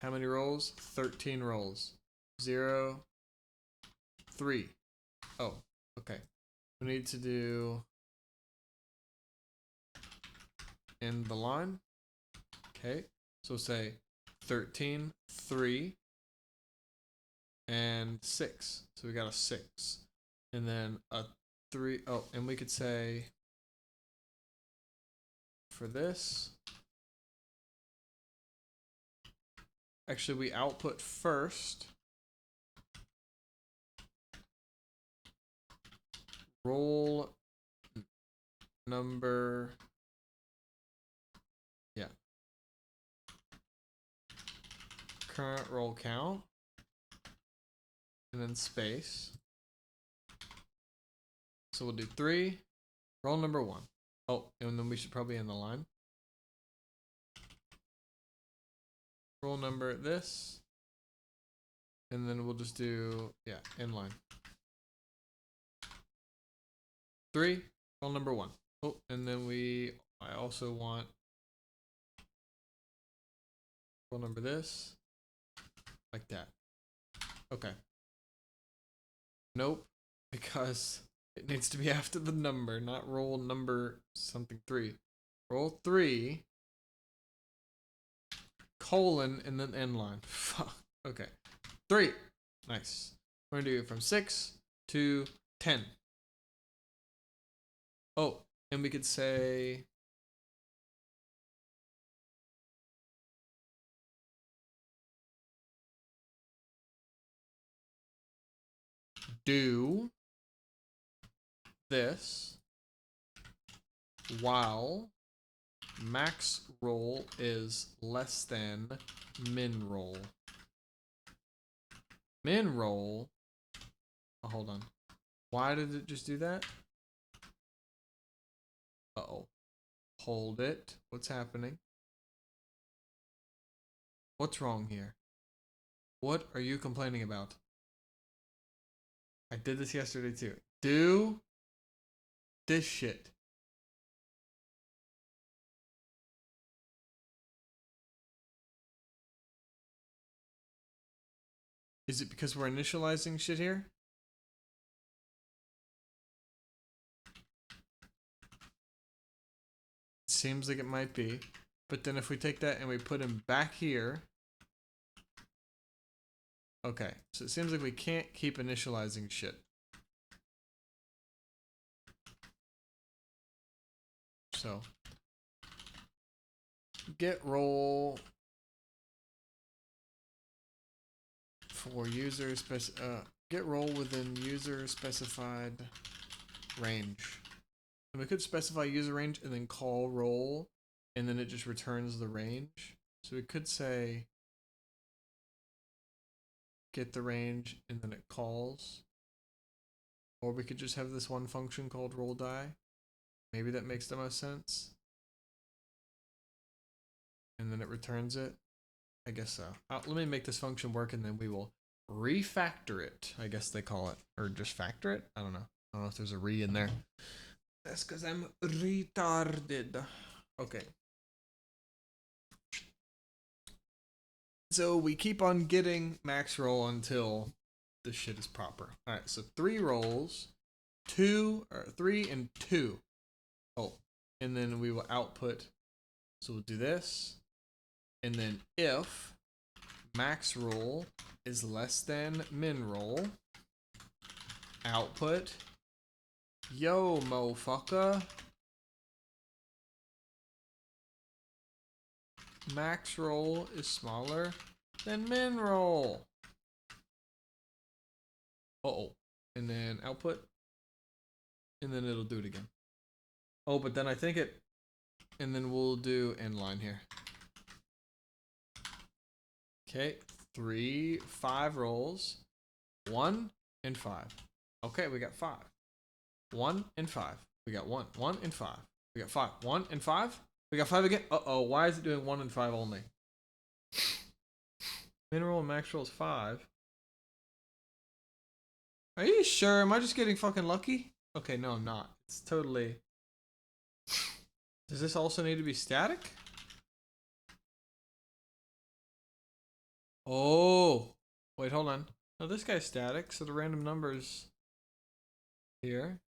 How many rolls? 13 rolls. 0, 3. Oh, okay. We need to do in the line. Okay, so say 13, 3, and 6. So we got a 6. And then a 3. Oh, and we could say for this, actually we output first. Roll number, yeah. Current roll count. And then space. So we'll do 3, roll number 1. Oh, and then we should probably end the line. Roll number this. And then we'll just do, yeah, inline. 3, roll number 1. Oh, and then I also want roll number this. Like that. Okay. Nope, because it needs to be after the number, not roll number something 3. Roll 3, colon, and then end line. Fuck. Okay. 3. Nice. We're gonna do from 6 to 10. Oh, and we could say do this while max roll is less than min roll. Min roll. Oh, hold on. Why did it just do that? Uh-oh. Hold it. What's happening? What's wrong here? What are you complaining about? I did this yesterday too. Do this shit. Is it because we're initializing shit here? Seems like it might be. But then if we take that and we put him back here. Okay, so it seems like we can't keep initializing shit. So get roll for user get roll within user specified range. And we could specify user range and then call roll, and then it just returns the range. So we could say get the range and then it calls. Or we could just have this one function called roll die. Maybe that makes the most sense. And then it returns it. I guess so. Let me make this function work and then we will refactor it. I guess they call it. Or just factor it? I don't know. I don't know if there's a re in there. That's because I'm retarded. Okay. So we keep on getting max roll until this shit is proper. Alright, so 3 rolls. 3 and 2. Oh. And then we will output. So we'll do this. And then if max roll is less than min roll, output, yo motherfucker, max roll is smaller than min roll. Uh-oh. And then output, and then it'll do it again. Oh, but then I think it, and then we'll do inline here. Okay, 5 rolls, 1 and 5. Okay, we got 5. 1 and 5. We got 1 and 5. We got 5. 1 and 5. We got 5 again. Uh-oh, why is it doing 1 and 5 only? Min roll and max roll is 5. Are you sure? Am I just getting fucking lucky? Okay, no, I'm not. It's totally Does this also need to be static? Oh, wait, hold on. No, this guy's static, so the random numbers here.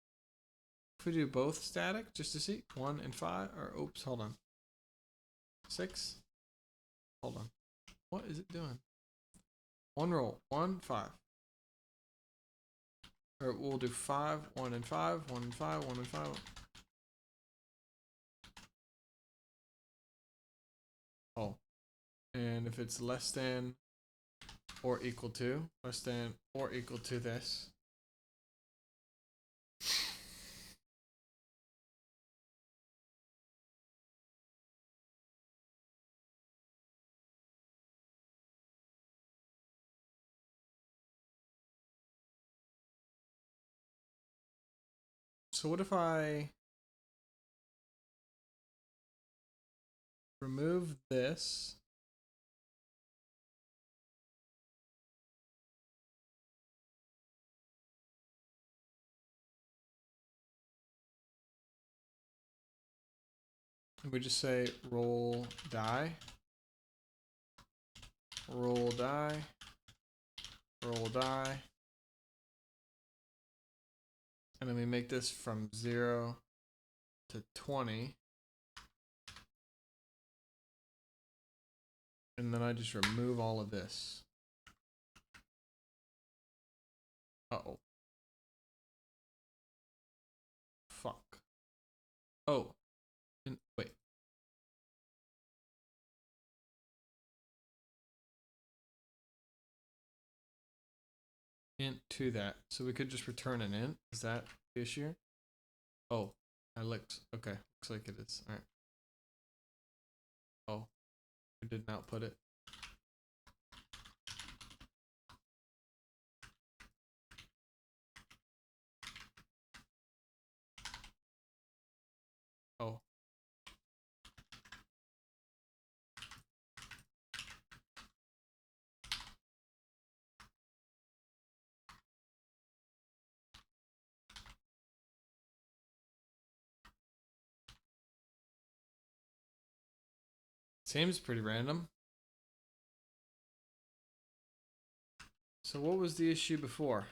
If we do both static, just to see, 1 and 5, or oops, hold on. 6. Hold on. What is it doing? One roll, 1, 5. Or we'll do 5, 1 and 5, 1 and 5, 1 and 5. Oh. And if it's less than or equal to, less than or equal to this. So what if I remove this? And we just say roll die, roll die, roll die. And then we make this from 0 to 20. And then I just remove all of this. Uh-oh. Fuck. Oh. Wait. Int to that. So we could just return an int. Is that the issue? Oh. I looked. Okay. Looks like it is. Alright. Oh. We didn't output it. Oh. Seems pretty random. So what was the issue before?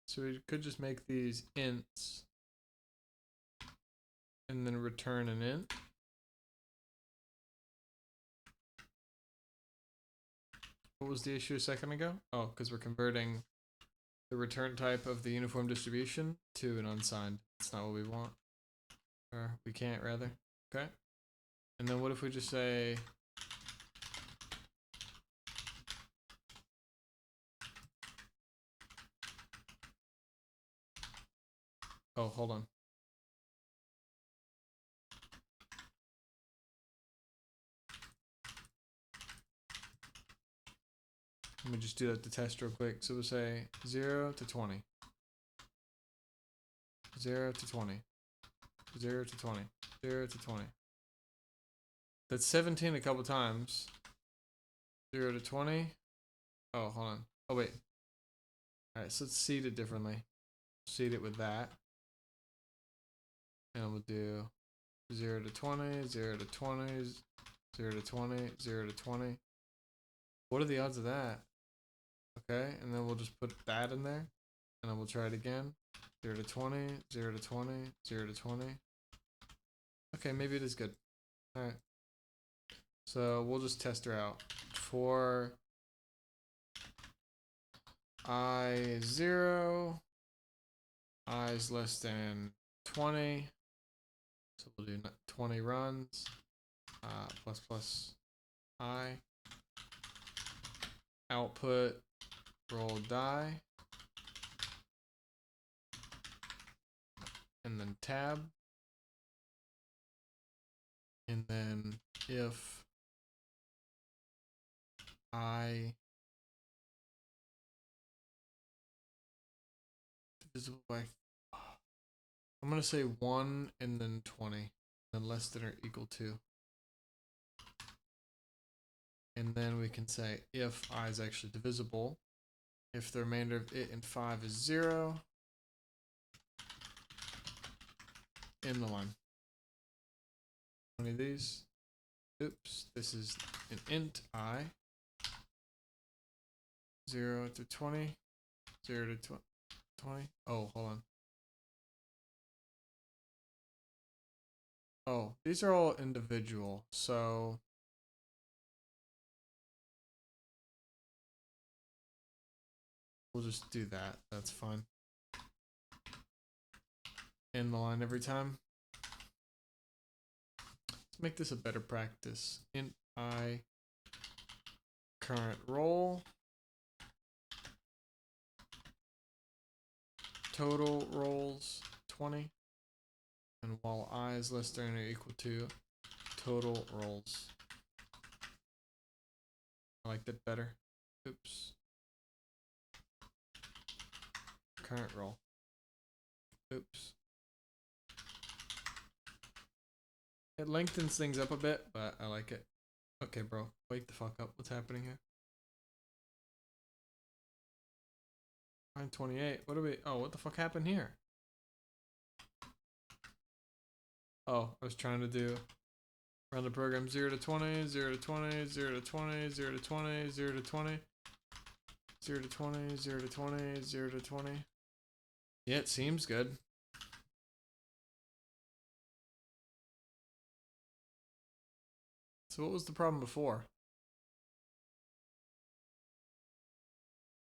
So we could just make these ints and then return an int. What was the issue a second ago? Oh, because we're converting the return type of the uniform distribution to an unsigned. That's not what we want. Or we can't, rather. Okay. And then what if we just say... Oh, hold on. Let me just do that to test real quick. So we'll say 0 to 20. 0 to 20. 0 to 20. 0 to 20. That's 17 a couple times. 0 to 20. Oh, hold on. Oh, wait. Alright, so let's seed it differently. Seed it with that. And we'll do 0 to 20, 0 to 20, 0 to 20, 0 to 20. What are the odds of that? Okay, and then we'll just put that in there. And then we'll try it again. 0 to 20, 0 to 20, 0 to 20. Okay, maybe it is good. Alright. So we'll just test her out. For I0, I is less than 20. So we'll do 20 runs. Plus plus I. Output roll die. And then tab. And then if I divisible by, I'm gonna say 1 and then 20, then less than or equal to. And then we can say if I is actually divisible, if the remainder of it and 5 is 0, in the line. 20 of these. Oops, this is an int I. 0 to 20. 0 to 20. Oh, hold on. Oh, these are all individual, so we'll just do that. That's fine. In the line every time. Let's make this a better practice. Int I current roll. Total rolls 20. And while I is less than or equal to total rolls. I like that better. Oops. Current roll. Oops. It lengthens things up a bit, but I like it. Okay, bro. Wake the fuck up. What's happening here? Line 28. What do we... Oh, what the fuck happened here? Oh, I was trying to do... Run the program 0 to 20, 0 to 20, 0 to 20, 0 to 20, 0 to 20. 0 to 20, 0 to 20, 0 to 20. Yeah, it seems good. So what was the problem before?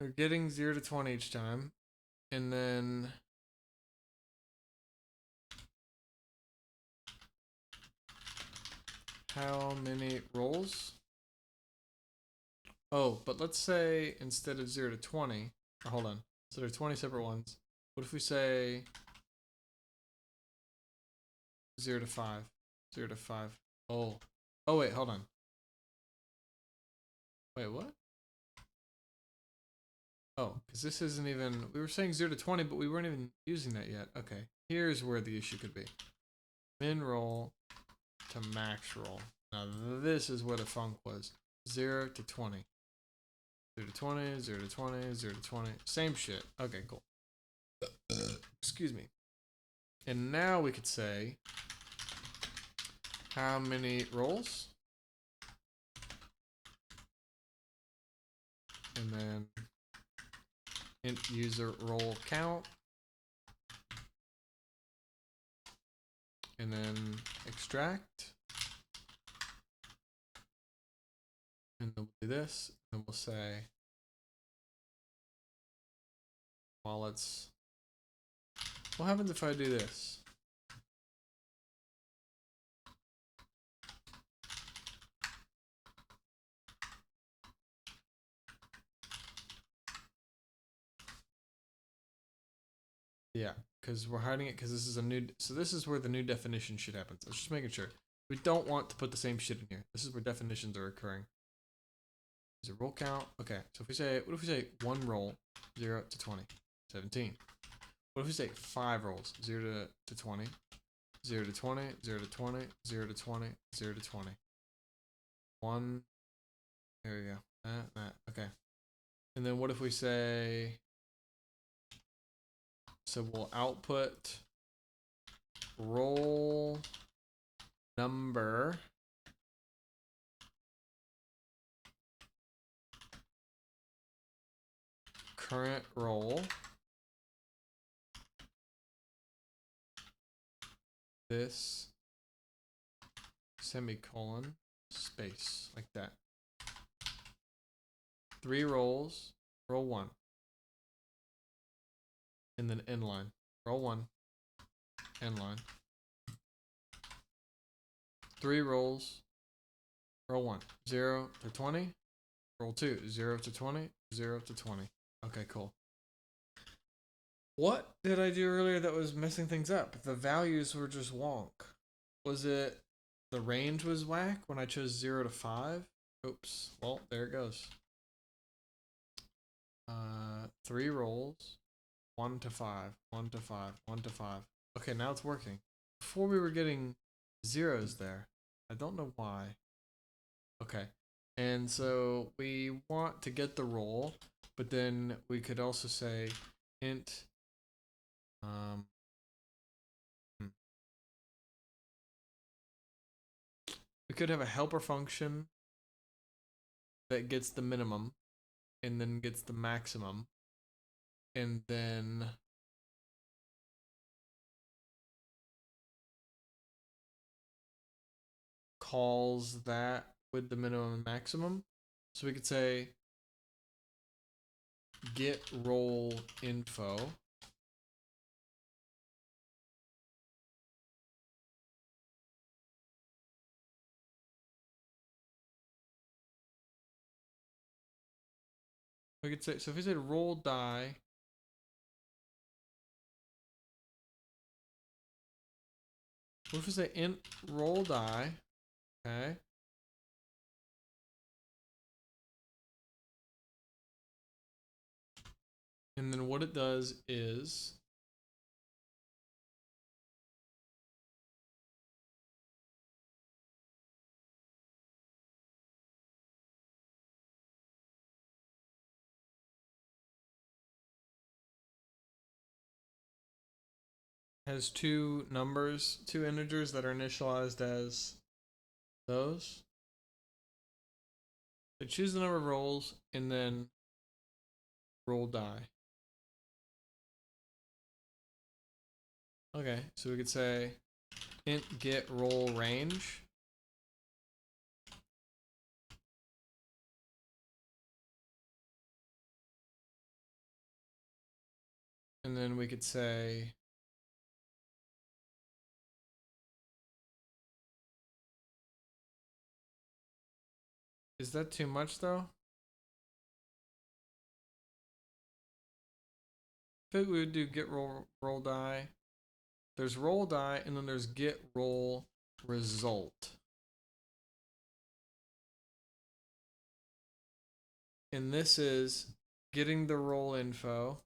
We're getting 0 to 20 each time. And then... How many rolls? Oh, but let's say instead of 0 to 20... Or hold on. So there are 20 separate ones. What if we say 0 to 5? 0 to 5. Oh. Oh, wait, hold on. Wait, what? Oh, because this isn't even... We were saying 0 to 20, but we weren't even using that yet. Okay. Here's where the issue could be. Min roll to max roll. Now, this is where the funk was. 0 to 20. 0 to 20, 0 to 20, 0 to 20. Same shit. Okay, cool. Excuse me. And now we could say how many rolls? And then int user roll count. And then extract. And then we'll do this. And we'll say while it's... What happens if I do this? Yeah, because we're hiding it because this is a new... So this is where the new definition shit happens. I was just making sure. We don't want to put the same shit in here. This is where definitions are occurring. Is it roll count? Okay, so if we say... What if we say 1 roll, 0 to 20? 17. What if we say 5 rolls? 0 to 20, 0 to 20, 0 to 20, 0 to 20, 0 to 20. 1. There we go. That. Okay. And then what if we say... So we'll output roll number current roll this semicolon space like that. 3 rolls, roll 1. And then inline. Roll 1, inline. 3 rolls, roll 1. 0 to 20, roll 2. 0 to 20, 0 to 20. Okay, cool. What did I do earlier that was messing things up? The values were just wonk. Was it the range was whack when I chose 0 to 5? Oops. Well, there it goes. 3 rolls. 1 to 5, 1 to 5, 1 to 5. Okay, now it's working. Before we were getting zeros there. I don't know why. Okay. And so we want to get the roll, but then we could also say int we could have a helper function that gets the minimum and then gets the maximum, and then calls that with the minimum and maximum. So we could say get roll info. We could say, so if we said roll die, what if we say int roll die, okay? And then what it does is has two numbers, two integers that are initialized as those. So choose the number of rolls and then roll die. Okay, so we could say int get roll range. And then we could say is that too much though? I think we would do get roll die. There's roll die and then there's get roll result. And this is getting the roll info.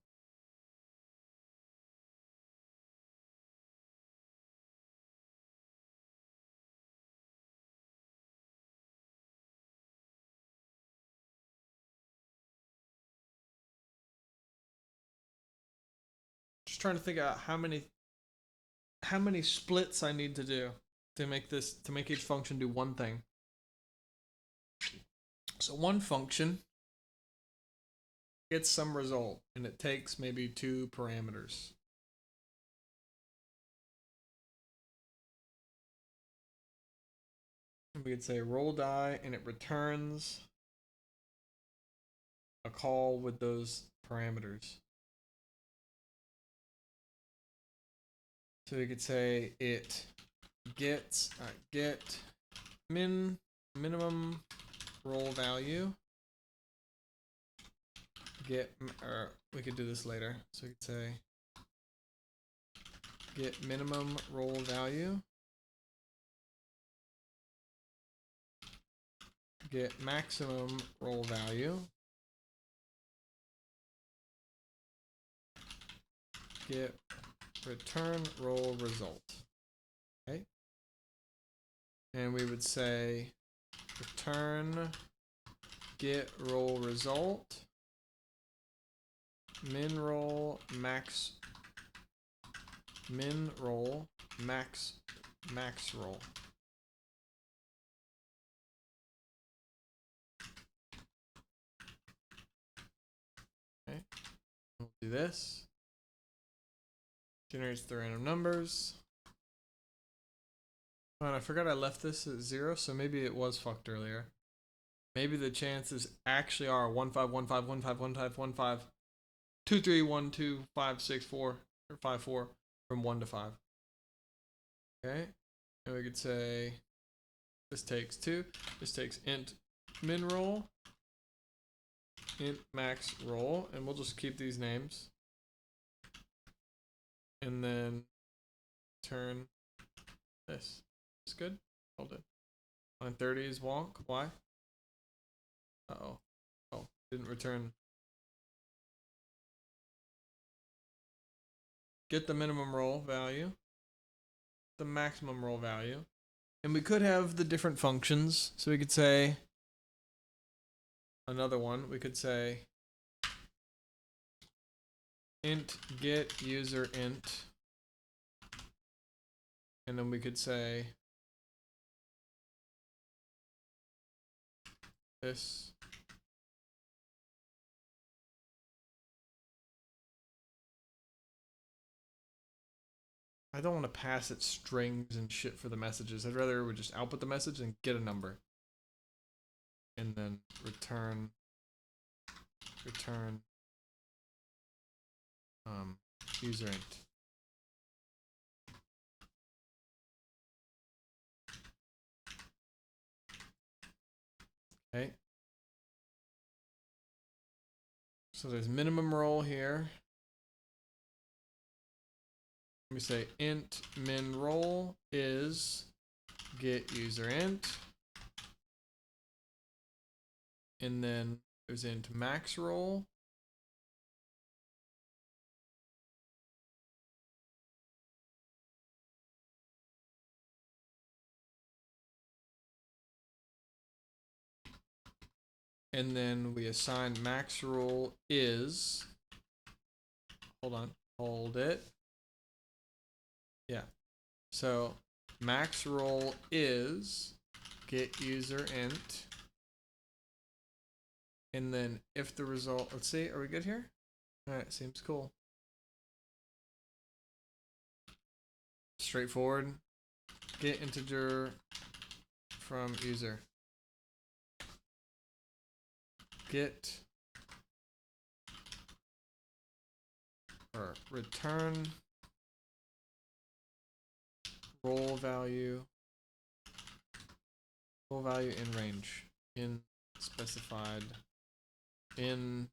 Just trying to think out how many splits I need to do to make each function do one thing. So one function gets some result and it takes maybe two parameters. And we could say roll die and it returns a call with those parameters. So we could say it gets get minimum roll value. Get, or we could do this later. So we could say get minimum roll value. Get maximum roll value. Get return roll result. Okay. And we would say return get roll result min roll max roll. Okay. We'll do this. Generates the random numbers. Oh, and I forgot I left this at 0, so maybe it was fucked earlier. Maybe the chances actually are 1 5 1 5 1 5 1 5 1 5 2 3 1 2 5 6 4 or 5 4 from 1 to 5. Okay, and we could say this takes 2. This takes int min roll, int max roll, and we'll just keep these names. And then turn this. It's good. Hold it. Line 30 is wonk. Why? Uh-oh. Oh, didn't return. Get the minimum roll value, the maximum roll value. And we could have the different functions. So we could say another one, we could say int get user int, and then we could say this. I don't want to pass it strings and shit for the messages. I'd rather it would just output the message and get a number. And then return user int. Okay. So there's minimum role here. Let me say int min role is get user int. And then there's int max role. And then we assign max role is, hold it. Yeah. So max role is get user int. And then if the result, let's see, are we good here? All right, seems cool. Straightforward. Get integer from user. Get or return role value in range, in specified, in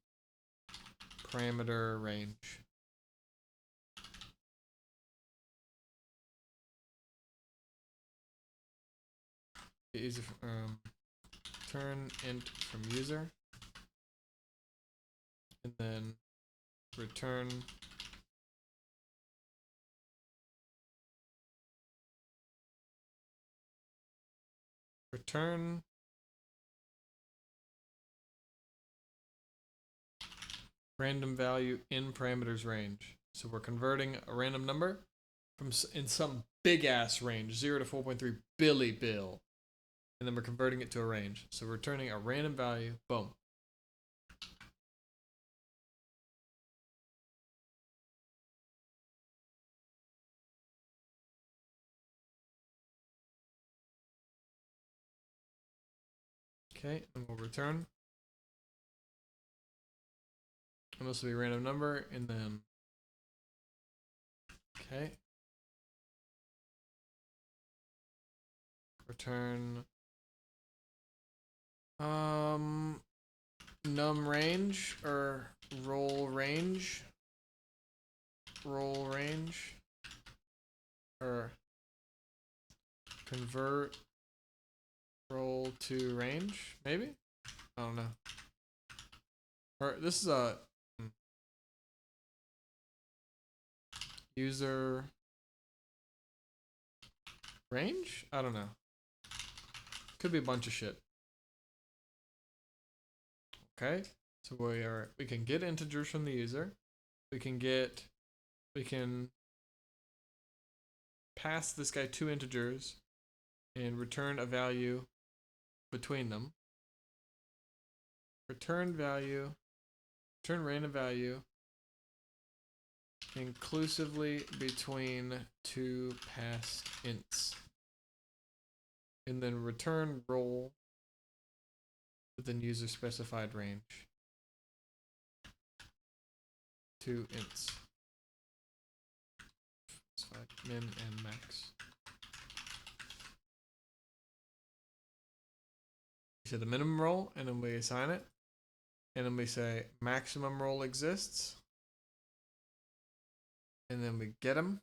parameter range. Get user return int from user, and then return random value in parameters range. So we're converting a random number from in some big ass range, 0 to 4.3 billy bill, and then we're converting it to a range. So we're returning a random value. Boom. Okay, and we'll return. And this will be a random number, and then okay. Return num range or roll range or convert roll to range, maybe? I don't know. Or this is a user range? I don't know. Could be a bunch of shit. Okay, so we can get integers from the user. We can pass this guy 2 integers and return a value between them. Return random value inclusively between 2 passed ints. And then return role within user specified range. 2 ints. Min and max. We say the minimum role, and then we assign it. And then we say maximum role exists. And then we get them.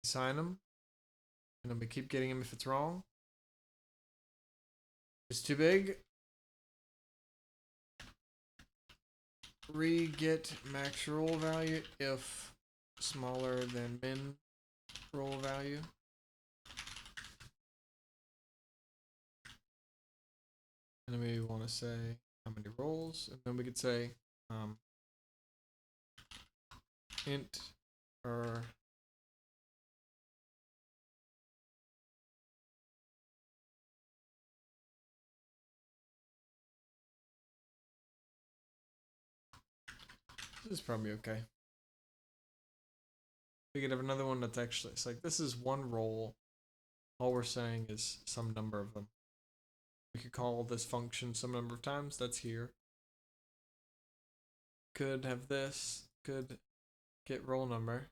Assign them. And then we keep getting them if it's wrong. If it's too big. Re-get max role value if smaller than min role value. then we want to say how many rolls, and then we could say int or this is probably okay. We could have another one that's actually, it's like this is one roll. All we're saying is some number of them. We could call this function some number of times. That's here. Could have this. Could get roll number.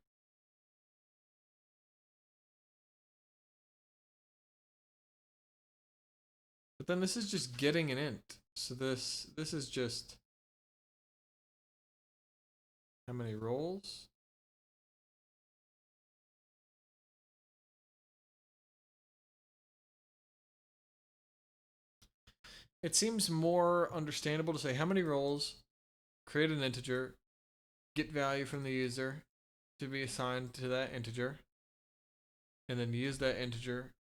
But then this is just getting an int. So this is just how many rolls? It seems more understandable to say how many rolls, create an integer, get value from the user to be assigned to that integer, and then use that integer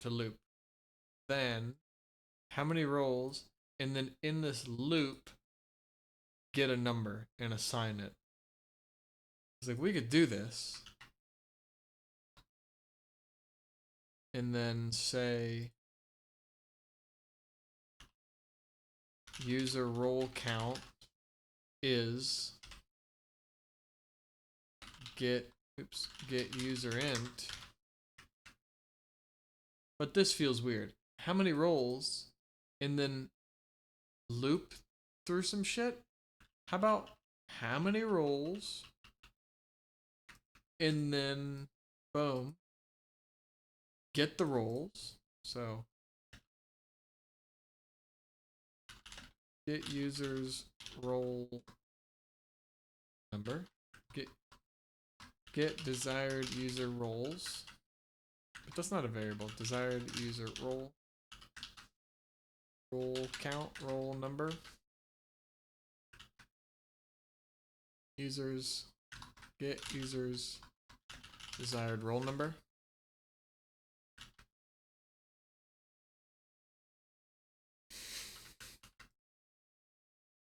to loop. Then how many rolls, and then in this loop, get a number and assign it. It's like we could do this and then say user roll count is get user int. But this feels weird. How many rolls and then loop through some shit? How about how many rolls and then boom, get the rolls. So get users roll number, get desired user rolls, but that's not a variable. Desired user roll count, roll number, users, get users desired roll number.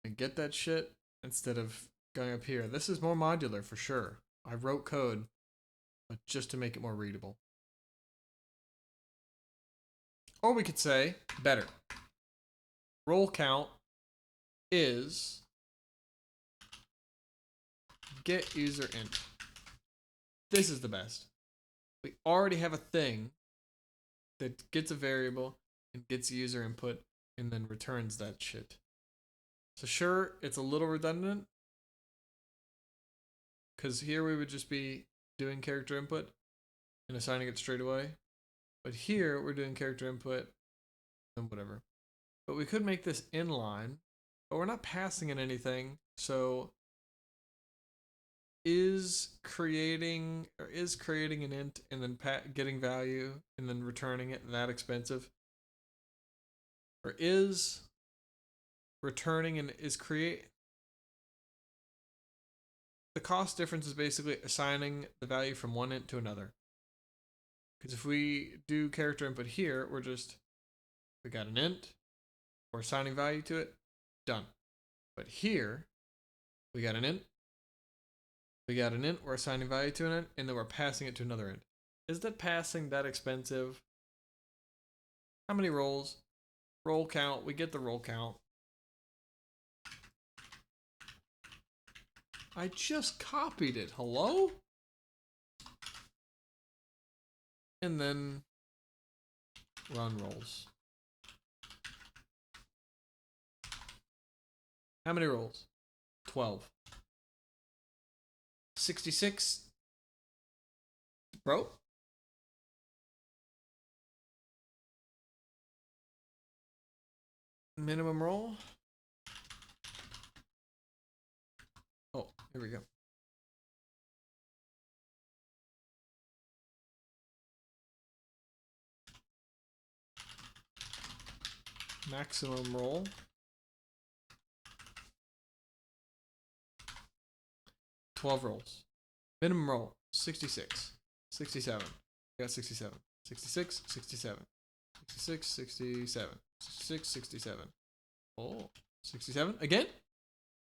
And get that shit instead of going up here. This is more modular for sure. I wrote code, but just to make it more readable. Or we could say, better. Roll count is get user int. This is the best. We already have a thing that gets a variable and gets user input and then returns that shit. So sure, it's a little redundant because here we would just be doing character input and assigning it straight away. But here we're doing character input and whatever. But we could make this inline, but we're not passing in anything. So is creating an int and then getting value and then returning it that expensive? Or is returning and is create the cost difference is basically assigning the value from one int to another. Because if we do character input here, we got an int, we're assigning value to it, done. But here, we got an int, we're assigning value to an int, and then we're passing it to another int. Is that passing that expensive? How many rolls? Roll count, we get the roll count. I just copied it, hello? And then run rolls. How many rolls? 12. 66. Bro? Minimum roll? Oh, here we go. Maximum roll. 12 rolls. Minimum roll, 66. 67. We got 67. 66, 67. 66, 67. 66, 67. Oh, 67 again?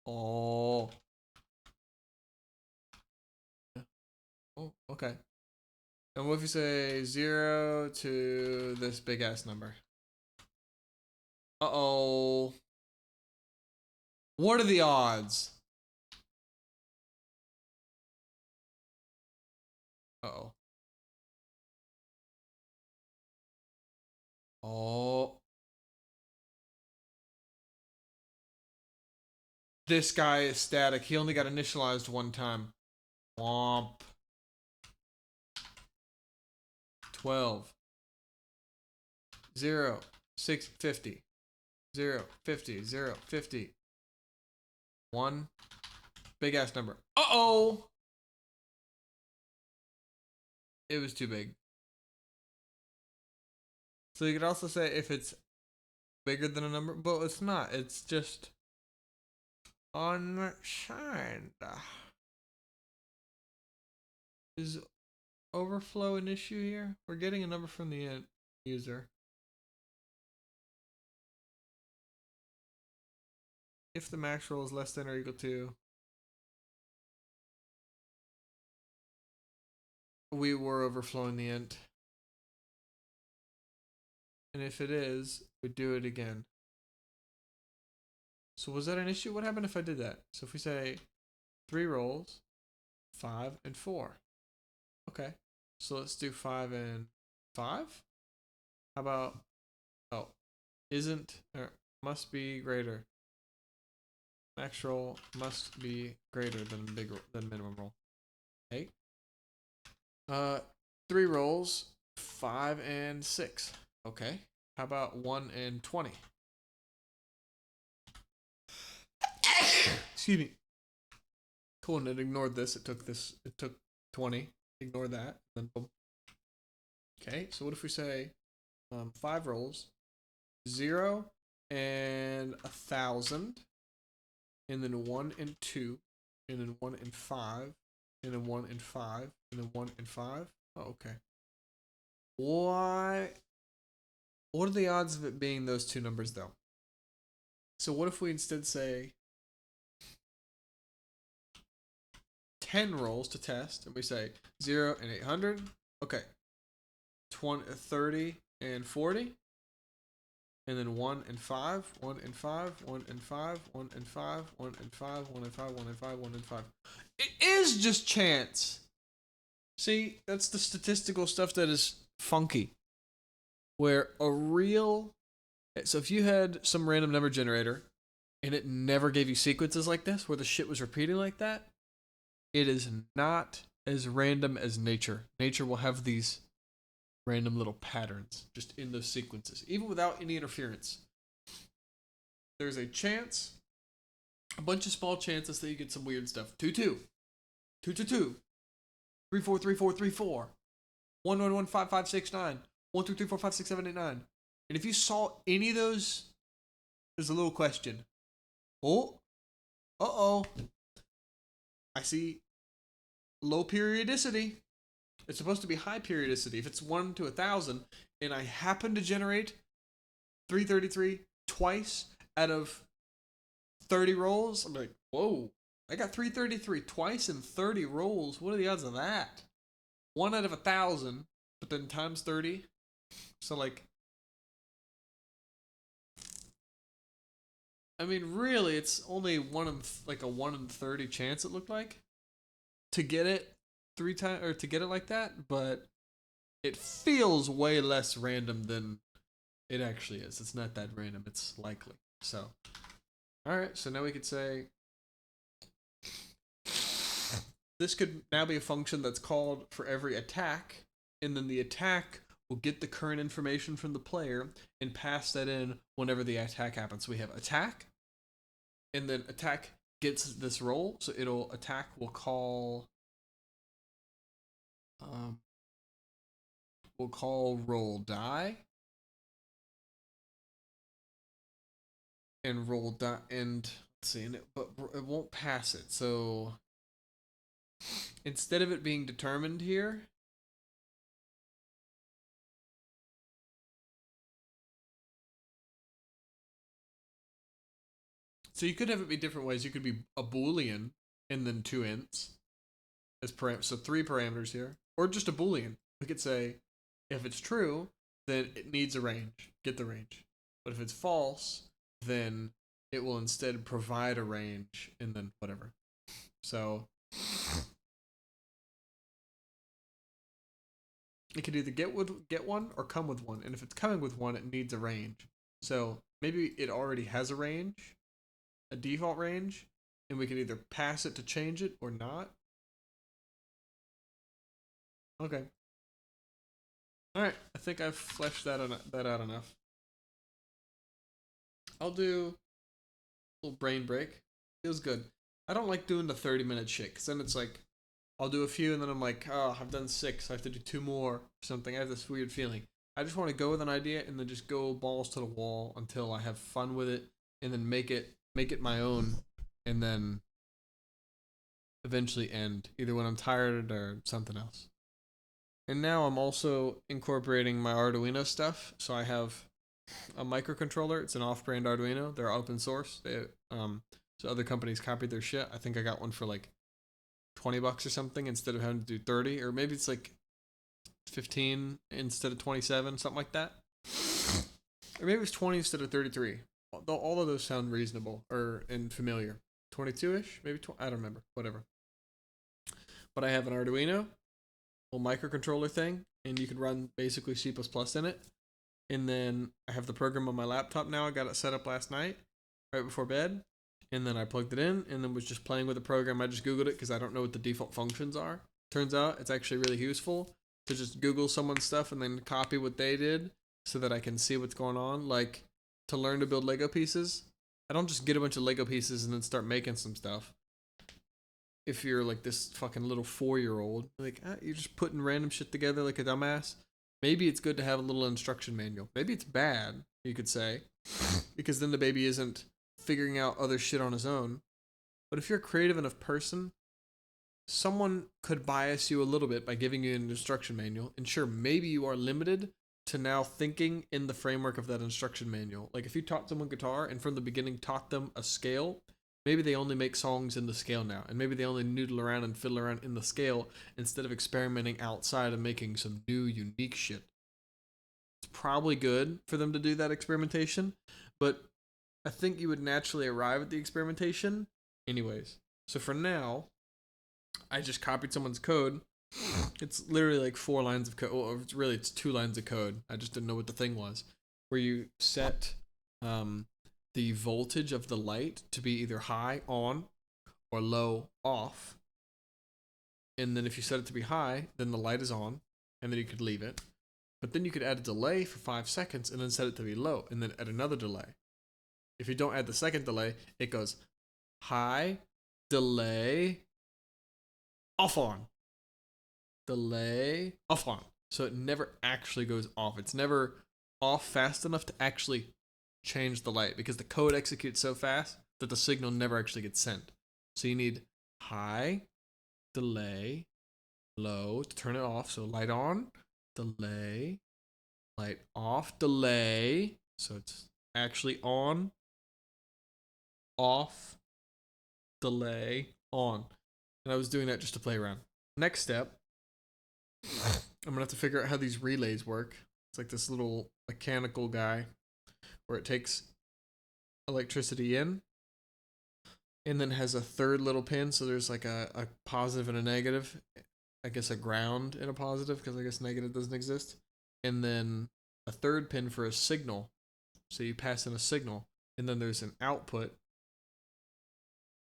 Oh. Oh, okay. And what if you say 0 to this big ass number? Uh-oh. What are the odds? Uh-oh. Oh. This guy is static. He only got initialized one time. Womp. 12. 0. 6, 50. 0, 50. 0, 50. 1. Big ass number. Uh-oh. It was too big. So you could also say if it's bigger than a number, but it's not. It's just unsigned. Is overflow an issue here? We're getting a number from the user. If the max roll is less than or equal to, we were overflowing the int. And if it is, we do it again. So was that an issue? What happened if I did that? So if we say 3 rolls, 5 and 4. Okay. So let's do 5 and 5. How about, oh, isn't, or must be greater. Max roll must be greater than minimum roll. Okay. 3 rolls, 5 and 6. Okay. How about 1 and 20? Excuse me. Cool, and it ignored this. It took 20. Ignore that. Then boom. Okay, so what if we say 5 rolls, 0 and 1,000, and then 1 and 2, and then 1 and 5, and then 1 and 5, and then 1 and 5. Oh, okay. Why? What are the odds of it being those two numbers, though? So what if we instead say 10 rolls to test, and we say 0 and 800? Okay. 20, 30 and 40? And then 1 and 5, 1 and 5, 1 and 5, 1 and 5, 1 and 5, 1 and 5, 1 and 5, 1 and 5. It is just chance. See, that's the statistical stuff that is funky. Where a real... So if you had some random number generator and it never gave you sequences like this, where the shit was repeating like that, it is not as random as nature. Nature will have these random little patterns just in those sequences, even without any interference. There's a chance, a bunch of small chances that you get some weird stuff. 2 2, 2 2 2, 3 4 3 4 3 4, 1 1 1 5 5 6 9, 1 2 3 4 5 6 7 8 9. And if you saw any of those, there's a little question. Oh, I see low periodicity. It's supposed to be high periodicity. If it's 1 to 1,000, and I happen to generate 333 twice out of 30 rolls, I'm like, whoa, I got 333 twice in 30 rolls. What are the odds of that? 1 out of 1,000, but then times 30. So like, I mean, really, it's only 1 in like a 1 in 30 chance. It looked like to get it 3 times or to get it like that, but it feels way less random than it actually is. It's not that random. It's likely. So, all right. So now we could say this could now be a function that's called for every attack, and then the attack will get the current information from the player and pass that in whenever the attack happens. So we have attack, and then attack gets this roll, so it'll attack will call roll die, and roll die, and let's see, but it won't pass it. So instead of it being determined here, So you could have it be different ways. You could be a Boolean and then 2 ints as so 3 parameters here, or just a Boolean. We could say if it's true, then it needs a range. Get the range. But if it's false, then it will instead provide a range and then whatever. So it could either get one or come with one. And if it's coming with one, it needs a range. So maybe it already has a range, a default range, and we could either pass it to change it or not. Okay. All right. I think I've fleshed that out enough. I'll do a little brain break. Feels good. I don't like doing the 30-minute shit because then it's like I'll do a few and then I'm like, oh, I've done 6. I have to do 2 more or something. I have this weird feeling. I just want to go with an idea and then just go balls to the wall until I have fun with it and then make it my own and then eventually end either when I'm tired or something else. And now I'm also incorporating my Arduino stuff. So I have a microcontroller. It's an off-brand Arduino. They're open source. So other companies copied their shit. I think I got one for like $20 or something instead of having to do 30, or maybe it's like 15 instead of 27, something like that. Or maybe it's 20 instead of 33. All of those sound reasonable and familiar. 22-ish, maybe I don't remember. Whatever. But I have an Arduino, little microcontroller thing, and you can run basically C++ in it. And then I have the program on my laptop now. I got it set up last night, right before bed. And then I plugged it in and then was just playing with the program. I just Googled it because I don't know what the default functions are. Turns out it's actually really useful to just Google someone's stuff and then copy what they did so that I can see what's going on. Like to learn to build Lego pieces. I don't just get a bunch of Lego pieces and then start making some stuff. If you're like this fucking little 4-year-old, like you're just putting random shit together like a dumbass. Maybe it's good to have a little instruction manual. Maybe it's bad, you could say, because then the baby isn't figuring out other shit on his own. But if you're a creative enough person, someone could bias you a little bit by giving you an instruction manual. And sure, maybe you are limited to now thinking in the framework of that instruction manual. Like if you taught someone guitar and from the beginning taught them a scale, maybe they only make songs in the scale now. And maybe they only noodle around and fiddle around in the scale instead of experimenting outside and making some new, unique shit. It's probably good for them to do that experimentation, but I think you would naturally arrive at the experimentation anyways. So for now, I just copied someone's code. It's literally like 4 lines of code. Well, it's 2 lines of code. I just didn't know what the thing was. Where you set the voltage of the light to be either high, on, or low, off. And then if you set it to be high, then the light is on, and then you could leave it. But then you could add a delay for 5 seconds and then set it to be low, and then add another delay. If you don't add the second delay, it goes high, delay, off on. Delay, off on. So it never actually goes off. It's never off fast enough to actually change the light because the code executes so fast that the signal never actually gets sent. So you need high, delay, low to turn it off. So light on, delay, light off, delay. So it's actually on, off, delay, on. And I was doing that just to play around. Next step, I'm gonna have to figure out how these relays work. It's like this little mechanical guy where it takes electricity in and then has a third little pin. So there's like a positive and a negative. I guess a ground and a positive because I guess negative doesn't exist. And then a third pin for a signal. So you pass in a signal and then there's an output.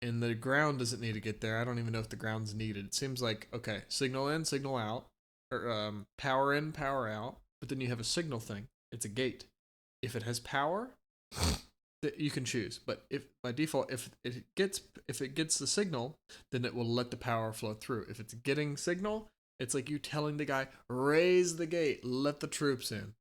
And the ground doesn't need to get there. I don't even know if the ground's needed. It seems like, okay, signal in, signal out, or power in, power out. But then you have a signal thing. It's a gate. If it has power, you can choose. But if by default, if it gets the signal, then it will let the power flow through. If it's getting signal, it's like you telling the guy, raise the gate, let the troops in.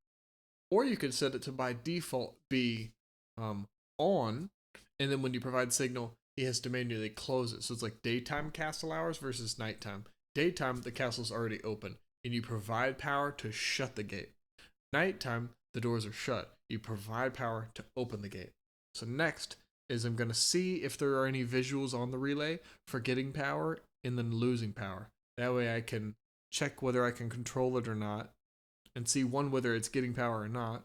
Or you could set it to by default be on, and then when you provide signal, he has to manually close it. So it's like daytime castle hours versus nighttime. Daytime, the castle's already open, and you provide power to shut the gate. Nighttime, the doors are shut. You provide power to open the gate. So next, is I'm going to see if there are any visuals on the relay for getting power and then losing power. That way I can check whether I can control it or not, and see, one, whether it's getting power or not,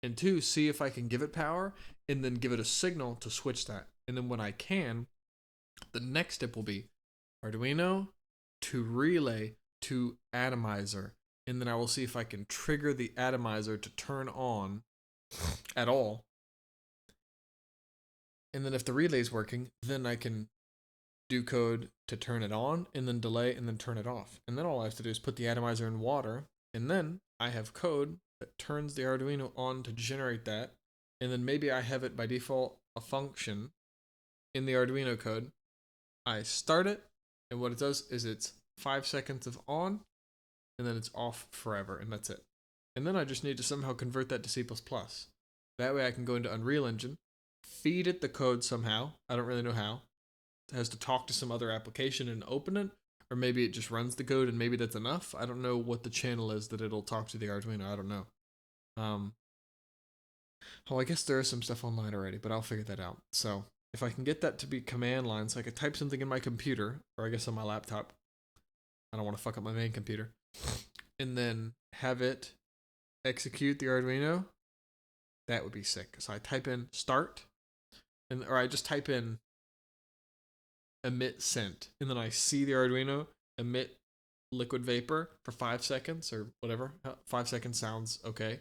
and two, see if I can give it power and then give it a signal to switch that. And then when I can, the next step will be Arduino to relay to atomizer, and then I will see if I can trigger the atomizer to turn on at all. And then if the relay is working, then I can do code to turn it on, and then delay, and then turn it off. And then all I have to do is put the atomizer in water, and then I have code that turns the Arduino on to generate that. And then maybe I have it by default a function in the Arduino code. I start it, and what it does is it's 5 seconds of on, and then it's off forever, and that's it. And then I just need to somehow convert that to C++. That way I can go into Unreal Engine, feed it the code somehow. I don't really know how. It has to talk to some other application and open it, or maybe it just runs the code and maybe that's enough. I don't know what the channel is that it'll talk to the Arduino. I don't know. I guess there is some stuff online already, but I'll figure that out. So if I can get that to be command line, so I could type something in my computer, or I guess on my laptop. I don't want to fuck up my main computer. And then have it execute the Arduino. That would be sick. So I type in start, or I just type in emit sent, and then I see the Arduino emit liquid vapor for 5 seconds or whatever. 5 seconds sounds okay.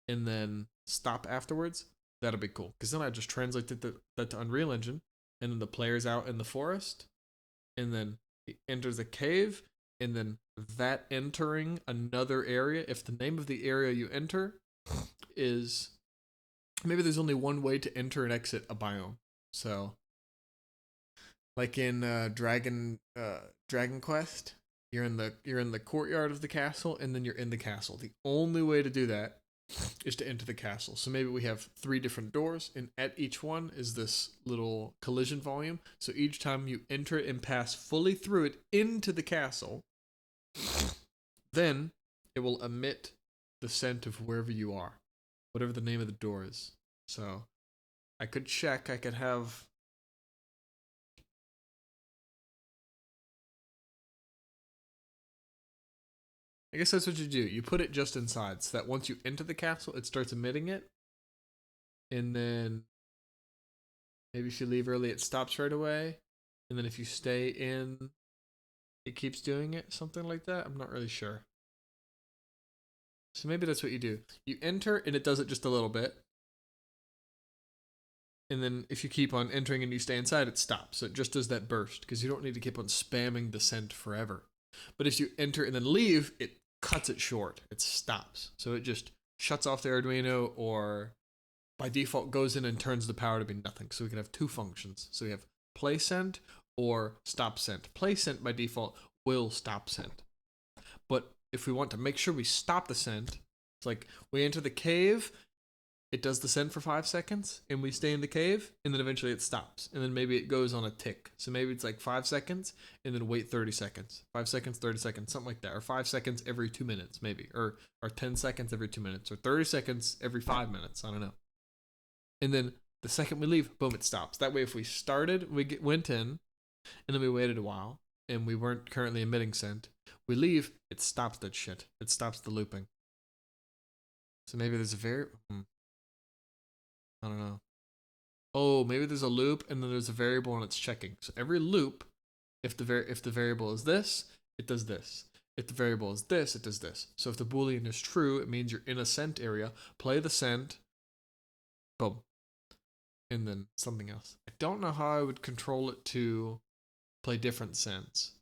And then stop afterwards. That'll be cool, because then I just translated that to Unreal Engine, and then the player's out in the forest, and then he enters a cave, and then that entering another area, if the name of the area you enter is, maybe there's only one way to enter and exit a biome. So like in Dragon Quest, you're in the courtyard of the castle, and then you're in the castle. The only way to do that is to enter the castle. So maybe we have 3 different doors, and at each one is this little collision volume. So each time you enter it and pass fully through it into the castle, then it will emit the scent of wherever you are, whatever the name of the door is. So I could check, I could have, I guess that's what you do. You put it just inside, so that once you enter the castle, it starts emitting it. And then maybe if you leave early, it stops right away. And then if you stay in, it keeps doing it. Something like that. I'm not really sure. So maybe that's what you do. You enter, and it does it just a little bit. And then if you keep on entering and you stay inside, it stops. So it just does that burst, because you don't need to keep on spamming the scent forever. But if you enter and then leave, it cuts it short. It stops. So it just shuts off the Arduino, or by default goes in and turns the power to be nothing. So we can have 2 functions. So we have play scent or stop scent. Play scent by default will stop scent. But if we want to make sure we stop the scent, it's like we enter the cave, it does the scent for 5 seconds, and we stay in the cave, and then eventually it stops. And then maybe it goes on a tick. So maybe it's like 5 seconds, and then wait 30 seconds. 5 seconds, 30 seconds, something like that. Or 5 seconds every 2 minutes, maybe. Or 10 seconds every 2 minutes. Or 30 seconds every 5 minutes. I don't know. And then the second we leave, boom, it stops. That way if we started, we went in, and then we waited a while, and we weren't currently emitting scent, we leave, it stops that shit. It stops the looping. So maybe there's a I don't know. Oh, maybe there's a loop, and then there's a variable, and it's checking. So every loop, if the variable is this, it does this. If the variable is this, it does this. So if the Boolean is true, it means you're in a scent area. Play the scent. Boom. And then something else. I don't know how I would control it to play different scents.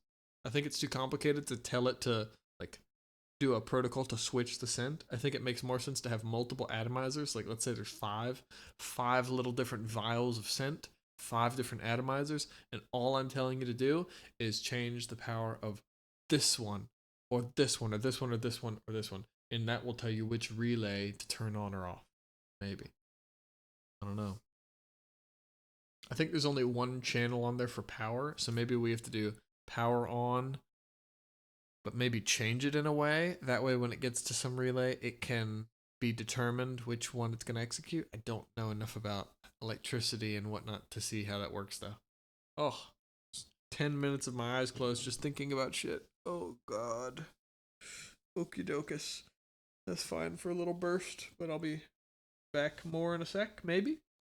I think it's too complicated to tell it to like do a protocol to switch the scent. I think it makes more sense to have multiple atomizers. Like let's say there's five little different vials of scent, 5 different atomizers, and all I'm telling you to do is change the power of this one, or this one, or this one, or this one, or this one, and that will tell you which relay to turn on or off. Maybe. I don't know. I think there's only one channel on there for power, so maybe we have to do power on, but maybe change it in a way. That way when it gets to some relay, it can be determined which one it's going to execute. I don't know enough about electricity and whatnot to see how that works, though. Oh, 10 minutes of my eyes closed just thinking about shit. Oh, God. Okie dokus. That's fine for a little burst, but I'll be back more in a sec, maybe?